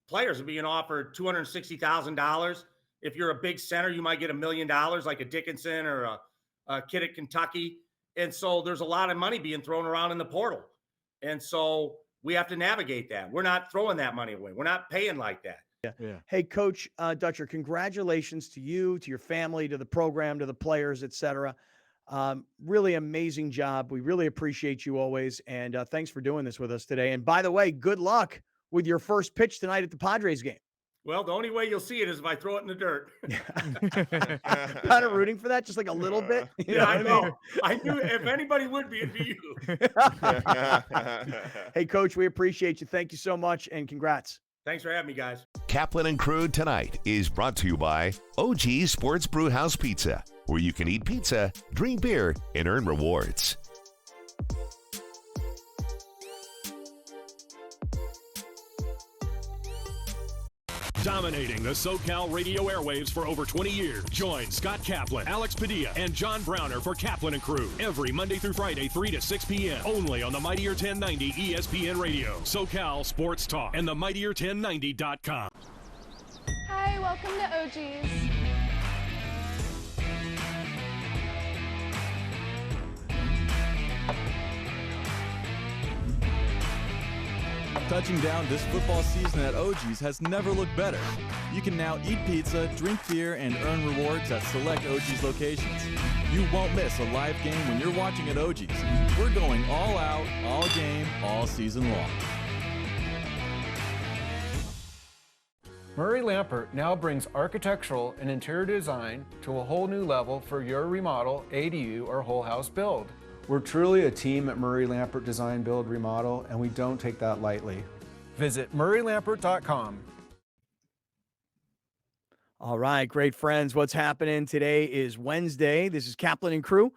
players are being offered $260,000. If you're a big center, you might get $1 million, like a Dickinson or a kid at Kentucky. And so there's a lot of money being thrown around in the portal. And so we have to navigate that. We're not throwing that money away. We're not paying like that. Yeah. Hey, Coach Dutcher, congratulations to you, to your family, to the program, to the players, et cetera. Really amazing job. We really appreciate you always. And thanks for doing this with us today. And by the way, good luck with your first pitch tonight at the Padres game. Well, the only way you'll see it is if I throw it in the dirt. Kind of rooting for that, just like a little bit. Yeah, I know. I knew if anybody would be, it'd be you. Hey, Coach, we appreciate you. Thank you so much, and congrats. Thanks for having me, guys. Kaplan and Crew Tonight is brought to you by OG Sports Brewhouse Pizza, where you can eat pizza, drink beer, and earn rewards. Dominating the SoCal radio airwaves for over 20 years. Join Scott Kaplan, Alex Padilla, and John Browner for Kaplan and Crew every Monday through Friday, 3 to 6 p.m. only on the Mightier 1090 ESPN Radio, SoCal Sports Talk, and the Mightier1090.com. Hi, welcome to OG's. Touching down this football season at OG's has never looked better. You can now eat pizza, drink beer, and earn rewards at select OG's locations. You won't miss a live game when you're watching at OG's. We're going all out, all game, all season long. Murray Lampert now brings architectural and interior design to a whole new level for your remodel, ADU, or whole house build. We're truly a team at Murray Lampert Design, Build, Remodel, and we don't take that lightly. Visit murraylampert.com. All right, great friends. What's happening today is Wednesday. This is Kaplan and Crew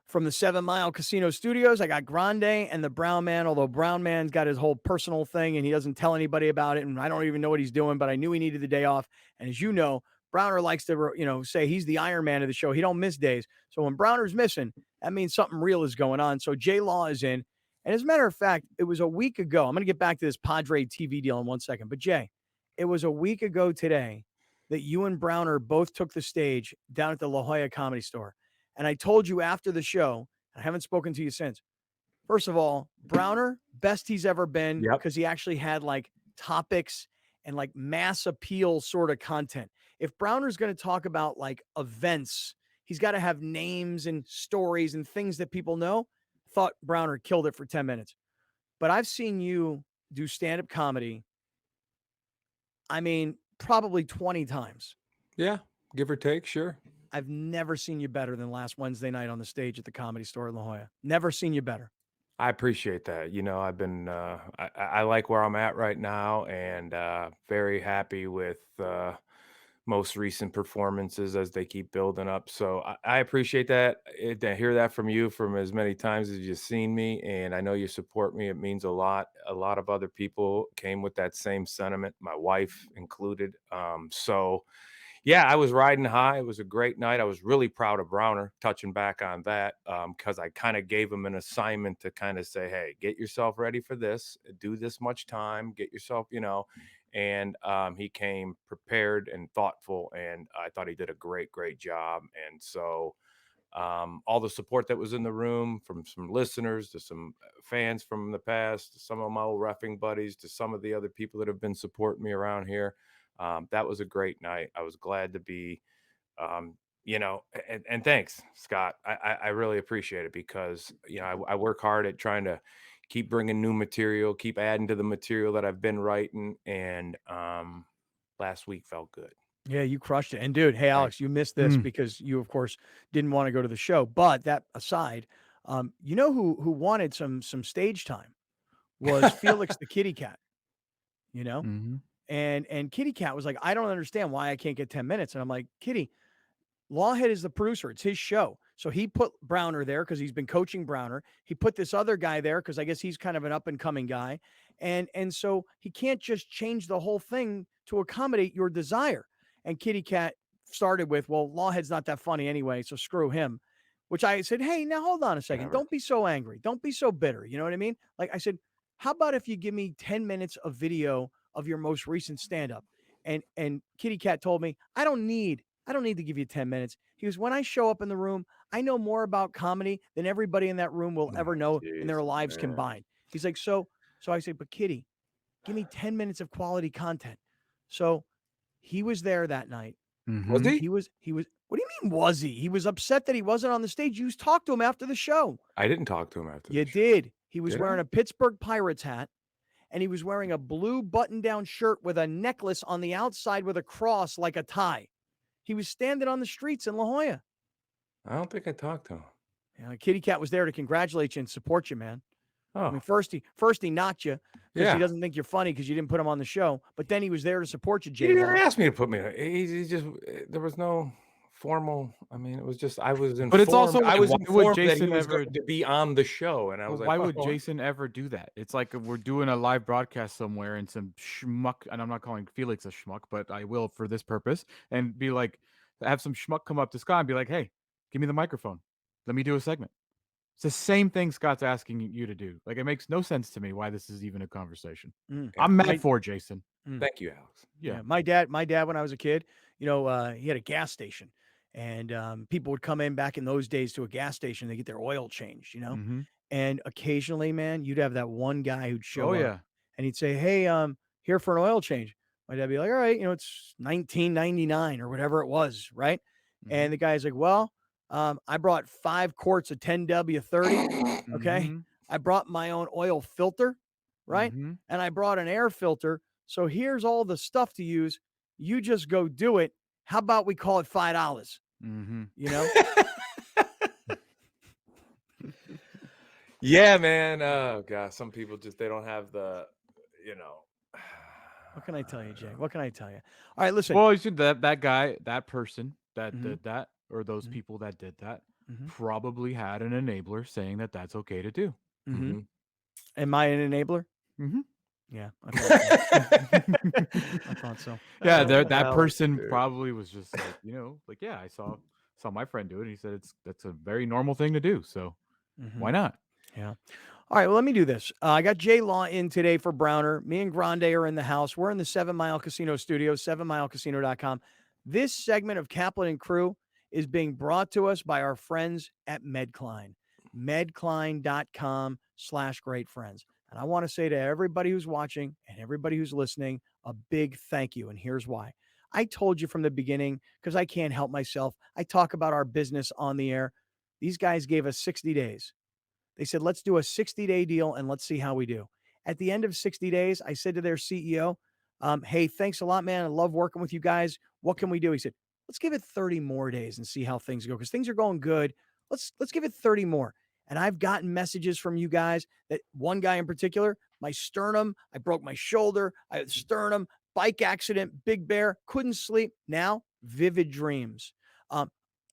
from the 7 Mile Casino Studios. I got Grande and the Brown Man, although Brown Man's got his whole personal thing and he doesn't tell anybody about it, and I don't even know what he's doing, but I knew he needed the day off. And as you know, Browner likes to, say he's the Iron Man of the show. He don't miss days. So when Browner's missing, that means something real is going on. So Jay Law is in. And as a matter of fact, it was a week ago. I'm going to get back to this Padre TV deal in 1 second. But Jay, it was a week ago today that you and Browner both took the stage down at the La Jolla Comedy Store. And I told you after the show, I haven't spoken to you since. First of all, Browner, best he's ever been, because he actually had like topics and like mass appeal sort of content. If Browner's going to talk about like events, he's got to have names and stories and things that people know. Thought Browner killed it for 10 minutes. But I've seen you do stand-up comedy, I mean, probably 20 times. Yeah, give or take, sure. I've never seen you better than last Wednesday night on the stage at the Comedy Store in La Jolla. Never seen you better. I appreciate that. You know, I've been, I like where I'm at right now, and very happy with most recent performances as they keep building up. So I appreciate that. To hear that from you from as many times as you've seen me, and I know you support me. It means a lot. A lot of other people came with that same sentiment, my wife included. So yeah, I was riding high. It was a great night. I was really proud of Browner, touching back on that, because I kind of gave him an assignment to kind of say, hey, get yourself ready for this, do this much time, get yourself, and he came prepared and thoughtful, and I thought he did a great job. And so all the support that was in the room, from some listeners to some fans from the past, to some of my old reffing buddies, to some of the other people that have been supporting me around here. That was a great night. I was glad to be, um, and thanks, Scott. I really appreciate it, because, I work hard at trying to keep bringing new material, keep adding to the material that I've been writing. And last week felt good. Yeah, you crushed it. And dude, hey, Alex, you missed this because you, of course, didn't want to go to the show. But that aside, you know who wanted some stage time was Felix the kitty cat, Mhm. and Kitty Cat was like, I don't understand why I can't get 10 minutes. And I'm like, Kitty, Lawhead is the producer. It's his show. So he put Browner there because he's been coaching Browner. He put this other guy there because I guess he's kind of an up and coming guy. And so he can't just change the whole thing to accommodate your desire. And Kitty Cat started with, well, Lawhead's not that funny anyway, so screw him. Which I said, hey, now hold on a second. Whatever. Don't be so angry. Don't be so bitter. You know what I mean? Like I said, how about if you give me 10 minutes of video of your most recent stand-up? And Kitty Cat told me, I don't need to give you 10 minutes. He goes, when I show up in the room, I know more about comedy than everybody in that room will ever know in their lives combined. He's like, so I said, but Kitty, give me 10 minutes of quality content. So he was there that night. Was he? He was, what do you mean, was he? He was upset that he wasn't on the stage. You talked to him after the show. I didn't talk to him after. You did. He was wearing a Pittsburgh Pirates hat, and he was wearing a blue button-down shirt with a necklace on the outside with a cross like a tie. He was standing on the streets in La Jolla. I don't think I talked to him. Yeah, Kitty Cat was there to congratulate you and support you, man. Oh, I mean, first he knocked you because he doesn't think you're funny because you didn't put him on the show. But then he was there to support you, Jay. He didn't ask me to put me. He just, there was no formal. I mean, it was just, I was informed. But it's also, I like, was why would informed that he Jason was ever- going to be on the show, and I was like, why would well, Jason ever do that? It's like we're doing a live broadcast somewhere and some schmuck, and I'm not calling Felix a schmuck, but I will for this purpose, and be like, have some schmuck come up to Scott and be like, hey, give me the microphone. Let me do a segment. It's the same thing Scott's asking you to do. Like, it makes no sense to me why this is even a conversation. I'm mad for Jason. Thank you, Alex. Yeah. My dad, when I was a kid, he had a gas station, and people would come in back in those days to a gas station. They get their oil changed, and occasionally, man, you'd have that one guy who'd show up and he'd say, hey, here for an oil change. My dad would be like, all right, it's 1999 or whatever it was. Right. And the guy's like, well, I brought 5 quarts of 10W30. Okay. I brought my own oil filter. Right. And I brought an air filter. So here's all the stuff to use. You just go do it. How about we call it $5? Yeah, man. Oh gosh, some people just, they don't have the, What can I tell you, Jay? What can I tell you? All right, listen. Well, you should, that guy, that person that did that, or those people that did that, probably had an enabler saying that that's okay to do. Am I an enabler? Yeah, I thought so. Yeah, that person probably was just like, yeah, I saw my friend do it. And he said that's a very normal thing to do. So why not? Yeah. All right, well, let me do this. I got Jay Law in today for Browner. Me and Grande are in the house. We're in the 7 Mile Casino studios, 7milecasino.com. This segment of Kaplan and Crew is being brought to us by our friends at Medcline. Medcline.com/greatfriends. And I want to say to everybody who's watching and everybody who's listening, a big thank you. And here's why. I told you from the beginning, because I can't help myself. I talk about our business on the air. These guys gave us 60 days. They said, let's do a 60-day deal and let's see how we do. At the end of 60 days, I said to their CEO, hey, thanks a lot, man. I love working with you guys. What can we do? He said, let's give it 30 more days and see how things go, because things are going good. Let's give it 30 more. And I've gotten messages from you guys that one guy in particular, my sternum, I broke my shoulder, I had sternum, bike accident, Big Bear, couldn't sleep. Now, vivid dreams,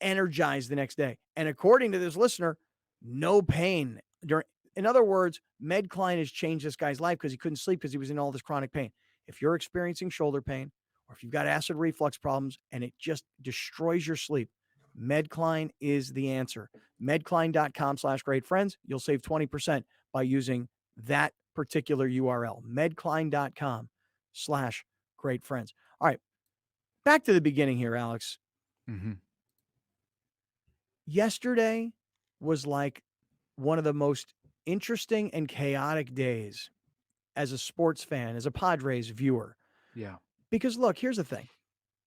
energized the next day. And according to this listener, no pain during. In other words, Medcline has changed this guy's life because he couldn't sleep because he was in all this chronic pain. If you're experiencing shoulder pain, or if you've got acid reflux problems and it just destroys your sleep, Medcline is the answer. Medcline.com/greatfriends. You'll save 20% by using that particular URL, medcline.com/greatfriends. All right, back to the beginning here, Alex. Yesterday was like one of the most interesting and chaotic days as a sports fan, as a Padres viewer. Yeah. Because look, here's the thing.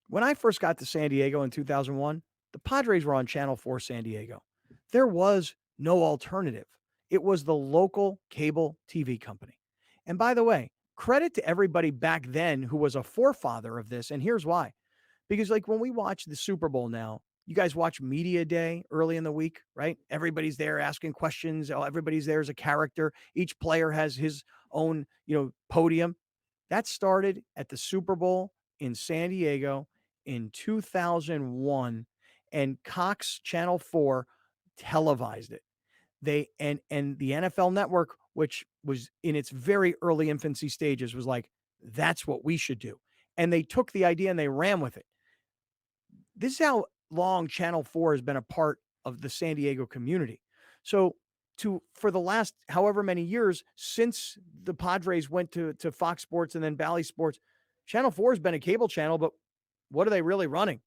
When I first got to San Diego in 2001, the Padres were on Channel 4 San Diego. There was no alternative. It was the local cable TV company. And by the way, credit to everybody back then who was a forefather of this. And here's why. Because like when we watch the Super Bowl now, you guys watch Media Day early in the week, right? Everybody's there asking questions. Everybody's there as a character. Each player has his own, podium. That started at the Super Bowl in San Diego in 2001, and Cox Channel 4 televised it. They and the NFL Network, which was in its very early infancy stages, was like, that's what we should do. And they took the idea and they ran with it. This is how long Channel 4 has been a part of the San Diego community. So for the last however many years since the Padres went to Fox Sports and then Bally Sports, Channel 4 has been a cable channel, but what are they really running?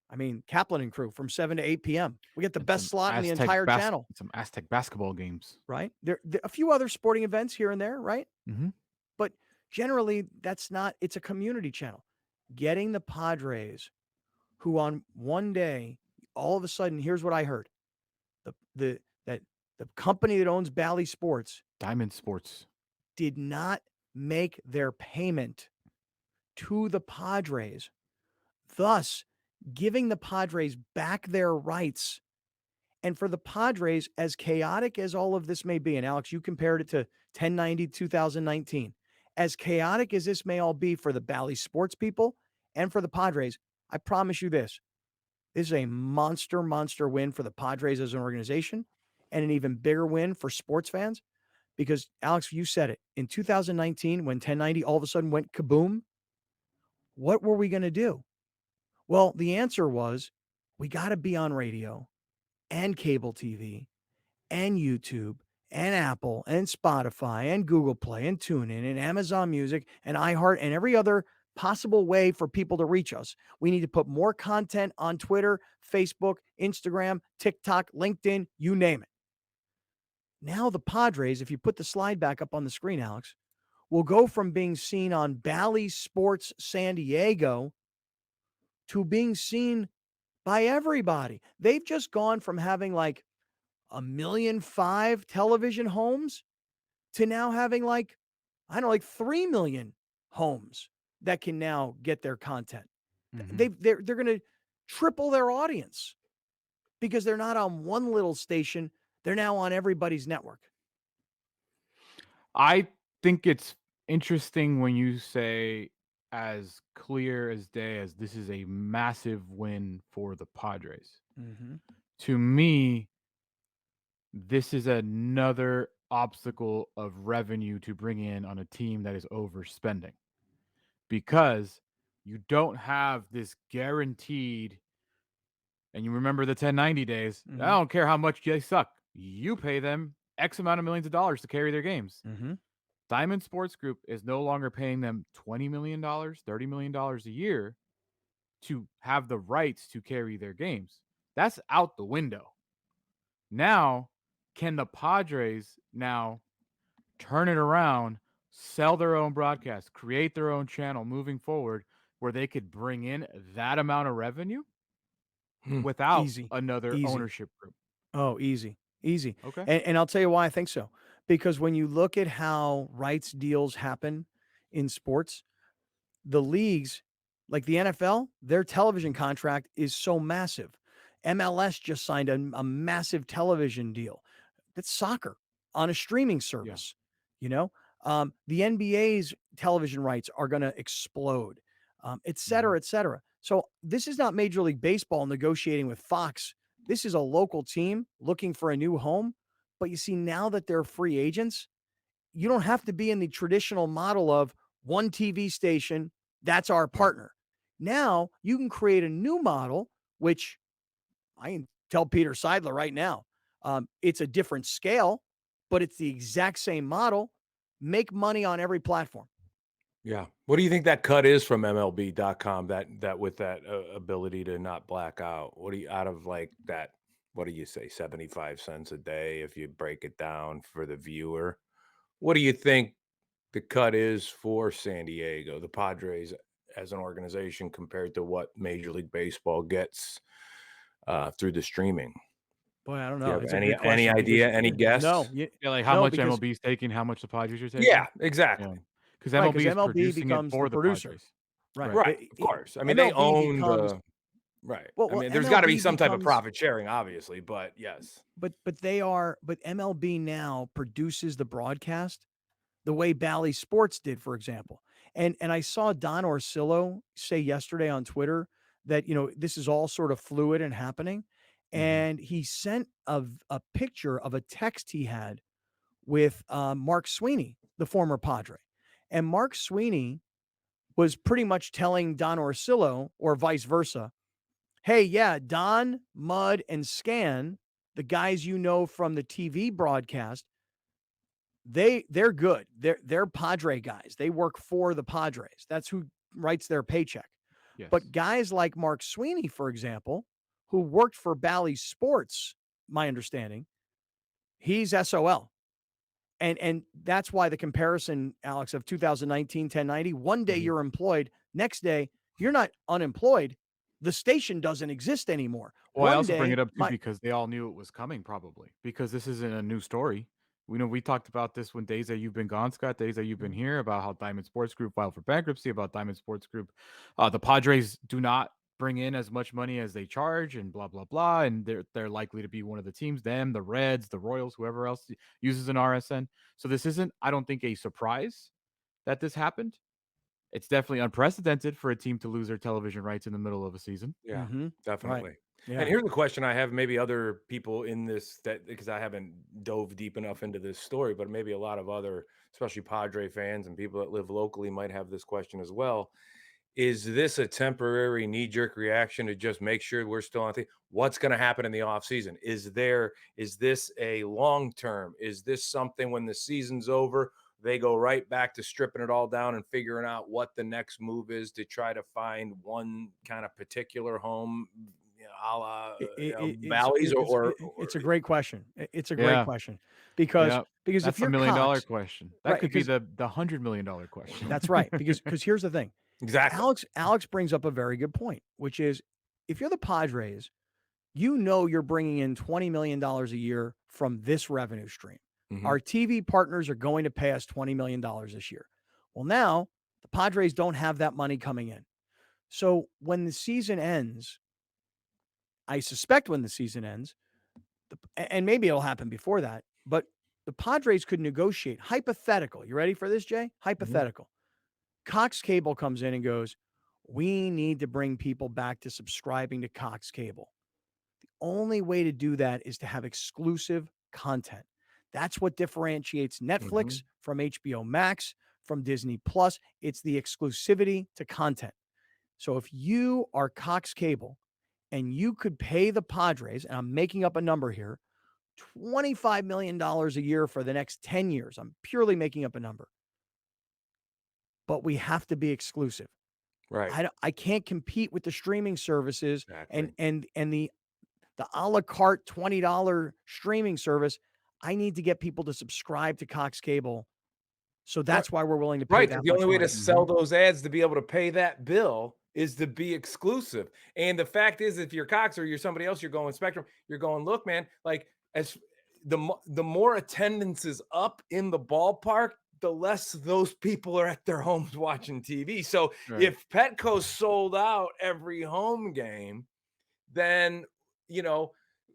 I mean, Kaplan and Crew from 7 to 8 p.m. We get the best slot in the entire channel. Some Aztec basketball games. Right? There a few other sporting events here and there, right? Mm-hmm. But generally, it's a community channel. Getting the Padres, who on one day, all of a sudden, here's what I heard. The company that owns Bally Sports, Diamond Sports, did not make their payment to the Padres, thus giving the Padres back their rights. And for the Padres, as chaotic as all of this may be, and Alex, you compared it to 1090 2019, as chaotic as this may all be for the Bally Sports people and for the Padres, I promise you this is a monster win for the Padres as an organization, and an even bigger win for sports fans. Because, Alex, you said it. In 2019, when 1090 all of a sudden went kaboom, what were we going to do? Well, the answer was we got to be on radio and cable TV and YouTube and Apple and Spotify and Google Play and TuneIn and Amazon Music and iHeart and every other possible way for people to reach us. We need to put more content on Twitter, Facebook, Instagram, TikTok, LinkedIn, you name it. Now the Padres, if you put the slide back up on the screen, Alex, will go from being seen on Bally Sports San Diego to being seen by everybody. They've just gone from having like 1.5 million television homes to now having like 3 million homes that can now get their content. Mm-hmm. They're going to triple their audience because they're not on one little station. They're now on everybody's network. I think it's interesting when you say as clear as day as this is a massive win for the Padres. Mm-hmm. To me, this is another obstacle of revenue to bring in on a team that is overspending, because you don't have this guaranteed. And you remember the 1090 days. Mm-hmm. I don't care how much they suck. You pay them X amount of millions of dollars to carry their games. Mm-hmm. Diamond Sports Group is no longer paying them $20 million, $30 million a year to have the rights to carry their games. That's out the window. Now, can the Padres now turn it around, sell their own broadcast, create their own channel moving forward where they could bring in that amount of revenue without another ownership group? Oh, easy. Okay. And I'll tell you why I think so. Because when you look at how rights deals happen in sports, the leagues, like the NFL, their television contract is so massive. MLS just signed a massive television deal. That's soccer on a streaming service, The NBA's television rights are going to explode, et cetera, et cetera. So this is not Major League Baseball negotiating with Fox. This is a local team looking for a new home. But you see, now that they're free agents, you don't have to be in the traditional model of one TV station, that's our partner. Now you can create a new model, which I can tell Peter Seidler right now, it's a different scale, but it's the exact same model. Make money on every platform. Yeah. What do you think that cut is from MLB.com? That with that ability to not black out. What do you out of like that? What do you say? 75 cents a day if you break it down for the viewer. What do you think the cut is for San Diego, the Padres as an organization compared to what Major League Baseball gets through the streaming? Boy, I don't Do you know. have It's a any good question. idea? Any guess? No. Yeah, like how No, much because MLB is taking, how much the Padres are taking. Yeah, exactly. Because right, because MLB is MLB producing it becomes for the the producer. Padres. Right. Right, But of course. I mean, they MLB own becomes the right. well, I well, mean, there's got to be MLB some type of becomes profit sharing, obviously, but yes. but MLB now produces the broadcast the way Bally Sports did, for example. And I saw Don Orsillo say yesterday on Twitter that, this is all sort of fluid and happening. And he sent a picture of a text he had with Mark Sweeney, the former Padre. And Mark Sweeney was pretty much telling Don Orsillo, or vice versa, hey, yeah, Don, Mud, and Scan, the guys you know from the TV broadcast, they're good. They're Padre guys. They work for the Padres. That's who writes their paycheck. Yes. But guys like Mark Sweeney, for example, who worked for Bally Sports, my understanding, he's SOL. And that's why the comparison, Alex, of 2019 1090, one day you're employed, next day you're not unemployed. The station doesn't exist anymore. Well, I One also bring day, it up too because they all knew it was coming, probably because this isn't a new story. We talked about this when days that you've been gone, Scott, days that you've been here, about how Diamond Sports Group filed for bankruptcy, about Diamond Sports Group. The Padres do not bring in as much money as they charge, and blah blah blah, and they're likely to be one of the teams, them, the Reds, the Royals, whoever else uses an RSN. So this isn't, I don't think, a surprise that this happened. It's definitely unprecedented for a team to lose their television rights in the middle of a season. Yeah, Mhm. definitely. Right. Yeah. And here's the question I have, maybe other people in this, that because I haven't dove deep enough into this story, but maybe a lot of other, especially Padre fans and people that live locally, might have this question as well. Is this a temporary knee-jerk reaction to just make sure we're still on thing? What's going to happen in the offseason? Is this a long-term? Is this something when the season's over, they go right back to stripping it all down and figuring out what the next move is to try to find one kind of particular home, a la Bally's, it's a great question. It's a great Yeah. question because Yeah. because That's if you're $1 million Cox, question. That right, could be because the $100 million question. that's right. Because here's the thing. Exactly. Alex brings up a very good point, which is if you're the Padres, you're bringing in $20 million a year from this revenue stream. Our TV partners are going to pay us $20 million this year. Well, now the Padres don't have that money coming in. So when the season ends, I suspect when the season ends, and maybe it'll happen before that, but the Padres could negotiate. Hypothetical. You ready for this, Jay? Hypothetical. Cox Cable comes in and goes, we need to bring people back to subscribing to Cox Cable. The only way to do that is to have exclusive content. That's what differentiates Netflix from HBO Max, from Disney Plus. It's the exclusivity to content. So if you are Cox Cable and you could pay the Padres, and I'm making up a number here, $25 million a year for the next 10 years. I'm purely making up a number. But we have to be exclusive. Right. I can't compete with the streaming services Exactly. and the a la carte $20 streaming service. I need to get people to subscribe to Cox Cable. So that's why we're willing to pay Right. that The much only way money. to sell those ads to be able to pay that bill is to be exclusive. And the fact is, if you're Cox or you're somebody else, you're going Spectrum, you're going, look, man, like as the more attendance is up in the ballpark, the less those people are at their homes watching TV. So if Petco sold out every home game, then,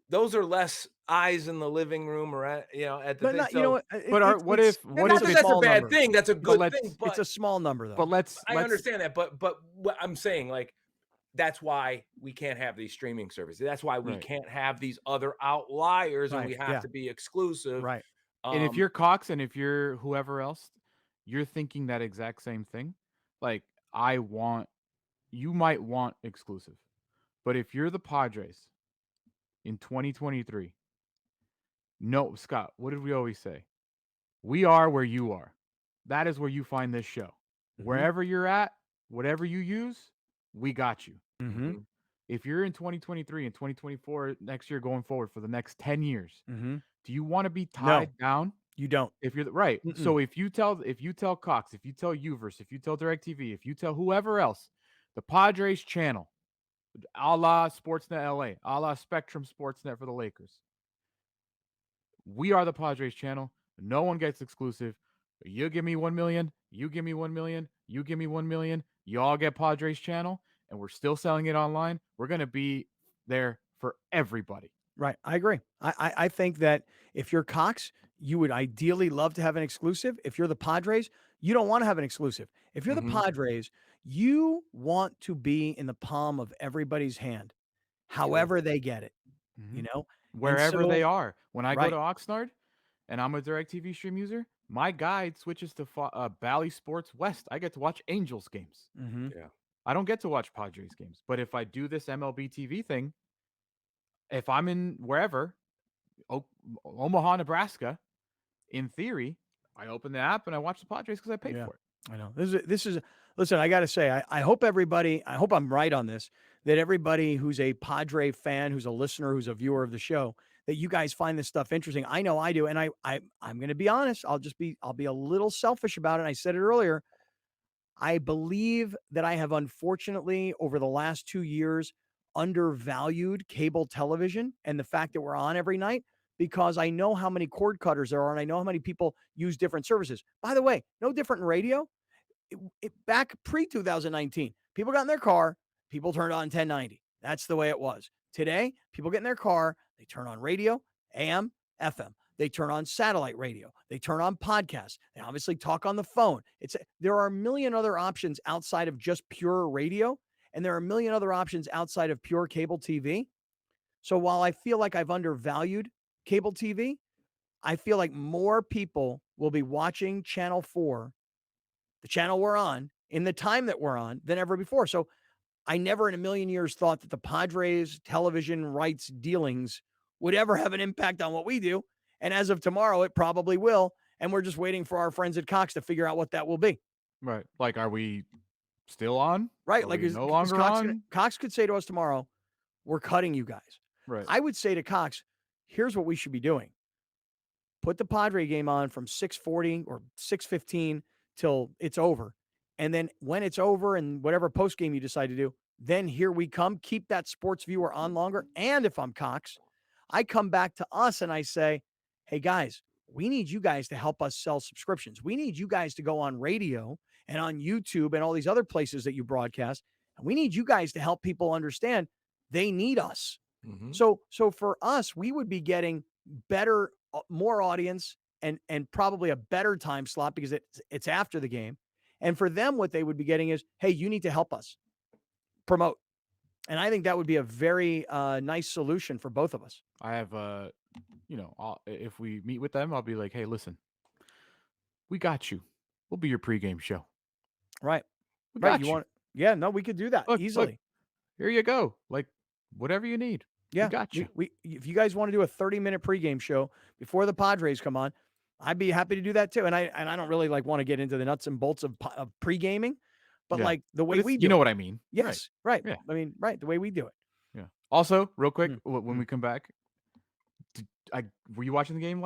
those are less eyes in the living room or at the But thing. not, So, you know what? What if not that that's a small bad number. thing. That's a good let's- thing. But It's a small number, though. But let's I understand that. But what I'm saying, like, that's why we can't have these streaming services. That's why we Right. can't have these other outliers, and Right, we have yeah. to be exclusive. Right. And if you're Cox and if you're whoever else, you're thinking that exact same thing. Like, you might want exclusive. But if you're the Padres in 2023, no, Scott, what did we always say? We are where you are. That is where you find this show. Wherever you're at, whatever you use, we got you. Mm-hmm. If you're in 2023 and 2024 next year going forward for the next 10 years, Mm-hmm. do you want to be tied down? You don't. If you're right. Mm-mm. So if you tell Cox, if you tell Uverse, if you tell DirecTV, if you tell whoever else, the Padres channel, a la Sportsnet LA, a la Spectrum Sportsnet for the Lakers, we are the Padres channel. No one gets exclusive. You give me 1 million, you give me 1 million, you give me 1 million, you all get Padres channel, and we're still selling it online. We're going to be there for everybody. Right. I agree. I think that if you're Cox, you would ideally love to have an exclusive. If you're the Padres, you don't want to have an exclusive. If you're the Padres, you want to be in the palm of everybody's hand, however they get it, you know? Wherever they are. When I go Right. to Oxnard and I'm a DirecTV stream user, my guide switches to Bally Sports West. I get to watch Angels games. Mm-hmm. Yeah. I don't get to watch Padres games. But if I do this MLB TV thing, if I'm in wherever, Omaha, Nebraska, in theory, I open the app and I watch the Padres because I paid for it. I know. This is listen, I got to say, I hope I hope I'm right on this, that everybody who's a Padre fan, who's a listener, who's a viewer of the show, that you guys find this stuff interesting. I know I do. And I'm going to be honest. I'll be a little selfish about it. I said it earlier. I believe that I have, unfortunately, over the last 2 years, undervalued cable television and the fact that we're on every night, because I know how many cord cutters there are and I know how many people use different services. By the way, no different in radio. Back pre-2019, people got in their car, people turned on 1090. That's the way it was. Today, people get in their car, they turn on radio, AM, FM. They turn on satellite radio. They turn on podcasts. They obviously talk on the phone. There are a million other options outside of just pure radio, and there are a million other options outside of pure cable TV. So while I feel like I've undervalued cable TV, I feel like more people will be watching Channel 4, the channel we're on, in the time that we're on than ever before. So I never in a million years thought that the Padres television rights dealings would ever have an impact on what we do. And as of tomorrow, it probably will. And we're just waiting for our friends at Cox to figure out what that will be. Right. Like, are we still on? Right. Are Like, we no longer on? Cox could say to us tomorrow, we're cutting you guys. Right. I would say to Cox, here's what we should be doing. Put the Padre game on from 6:40 or 6:15 till it's over. And then when it's over and whatever post game you decide to do, then here we come. Keep that sports viewer on longer. And if I'm Cox, I come back to us and I say, hey guys, we need you guys to help us sell subscriptions. We need you guys to go on radio and on YouTube and all these other places that you broadcast. And we need you guys to help people understand they need us. So for us, we would be getting better, more audience and probably a better time slot because it's after the game. And for them, what they would be getting is, hey, you need to help us promote. And I think that would be a very nice solution for both of us. I have, if we meet with them, I'll be like, hey, listen, we got you. We'll be your pregame show. Right. We got You you. want? Yeah, no, we could do that easily. Look, here you go. Like, whatever you need. Yeah, we got you. We if you guys want to do a 30-minute pregame show before the Padres come on, I'd be happy to do that too. And I don't really want to get into the nuts and bolts of pregaming, but Yeah. like the way we do you know it. what I mean. Yes, right. Yeah. I mean, right, the way we do it. Yeah. Also, real quick, when we come back, were you watching the game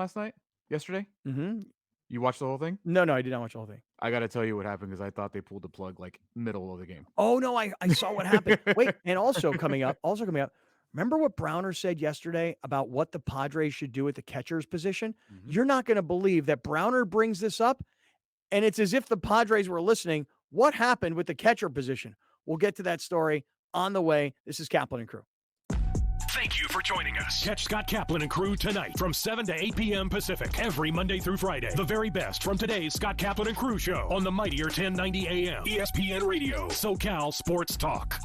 yesterday? Mm-hmm. You watched the whole thing? No, I did not watch the whole thing. I got to tell you what happened because I thought they pulled the plug like middle of the game. Oh no, I saw what happened. Wait, and also coming up, remember what Browner said yesterday about what the Padres should do at the catcher's position? You're not going to believe that Browner brings this up, and it's as if the Padres were listening. What happened with the catcher position? We'll get to that story on the way. This is Kaplan and Crew. Thank you for joining us. Catch Scott Kaplan and Crew tonight from 7 to 8 p.m. Pacific every Monday through Friday. The very best from today's Scott Kaplan and Crew show on the mightier 1090 AM ESPN Radio, SoCal Sports Talk.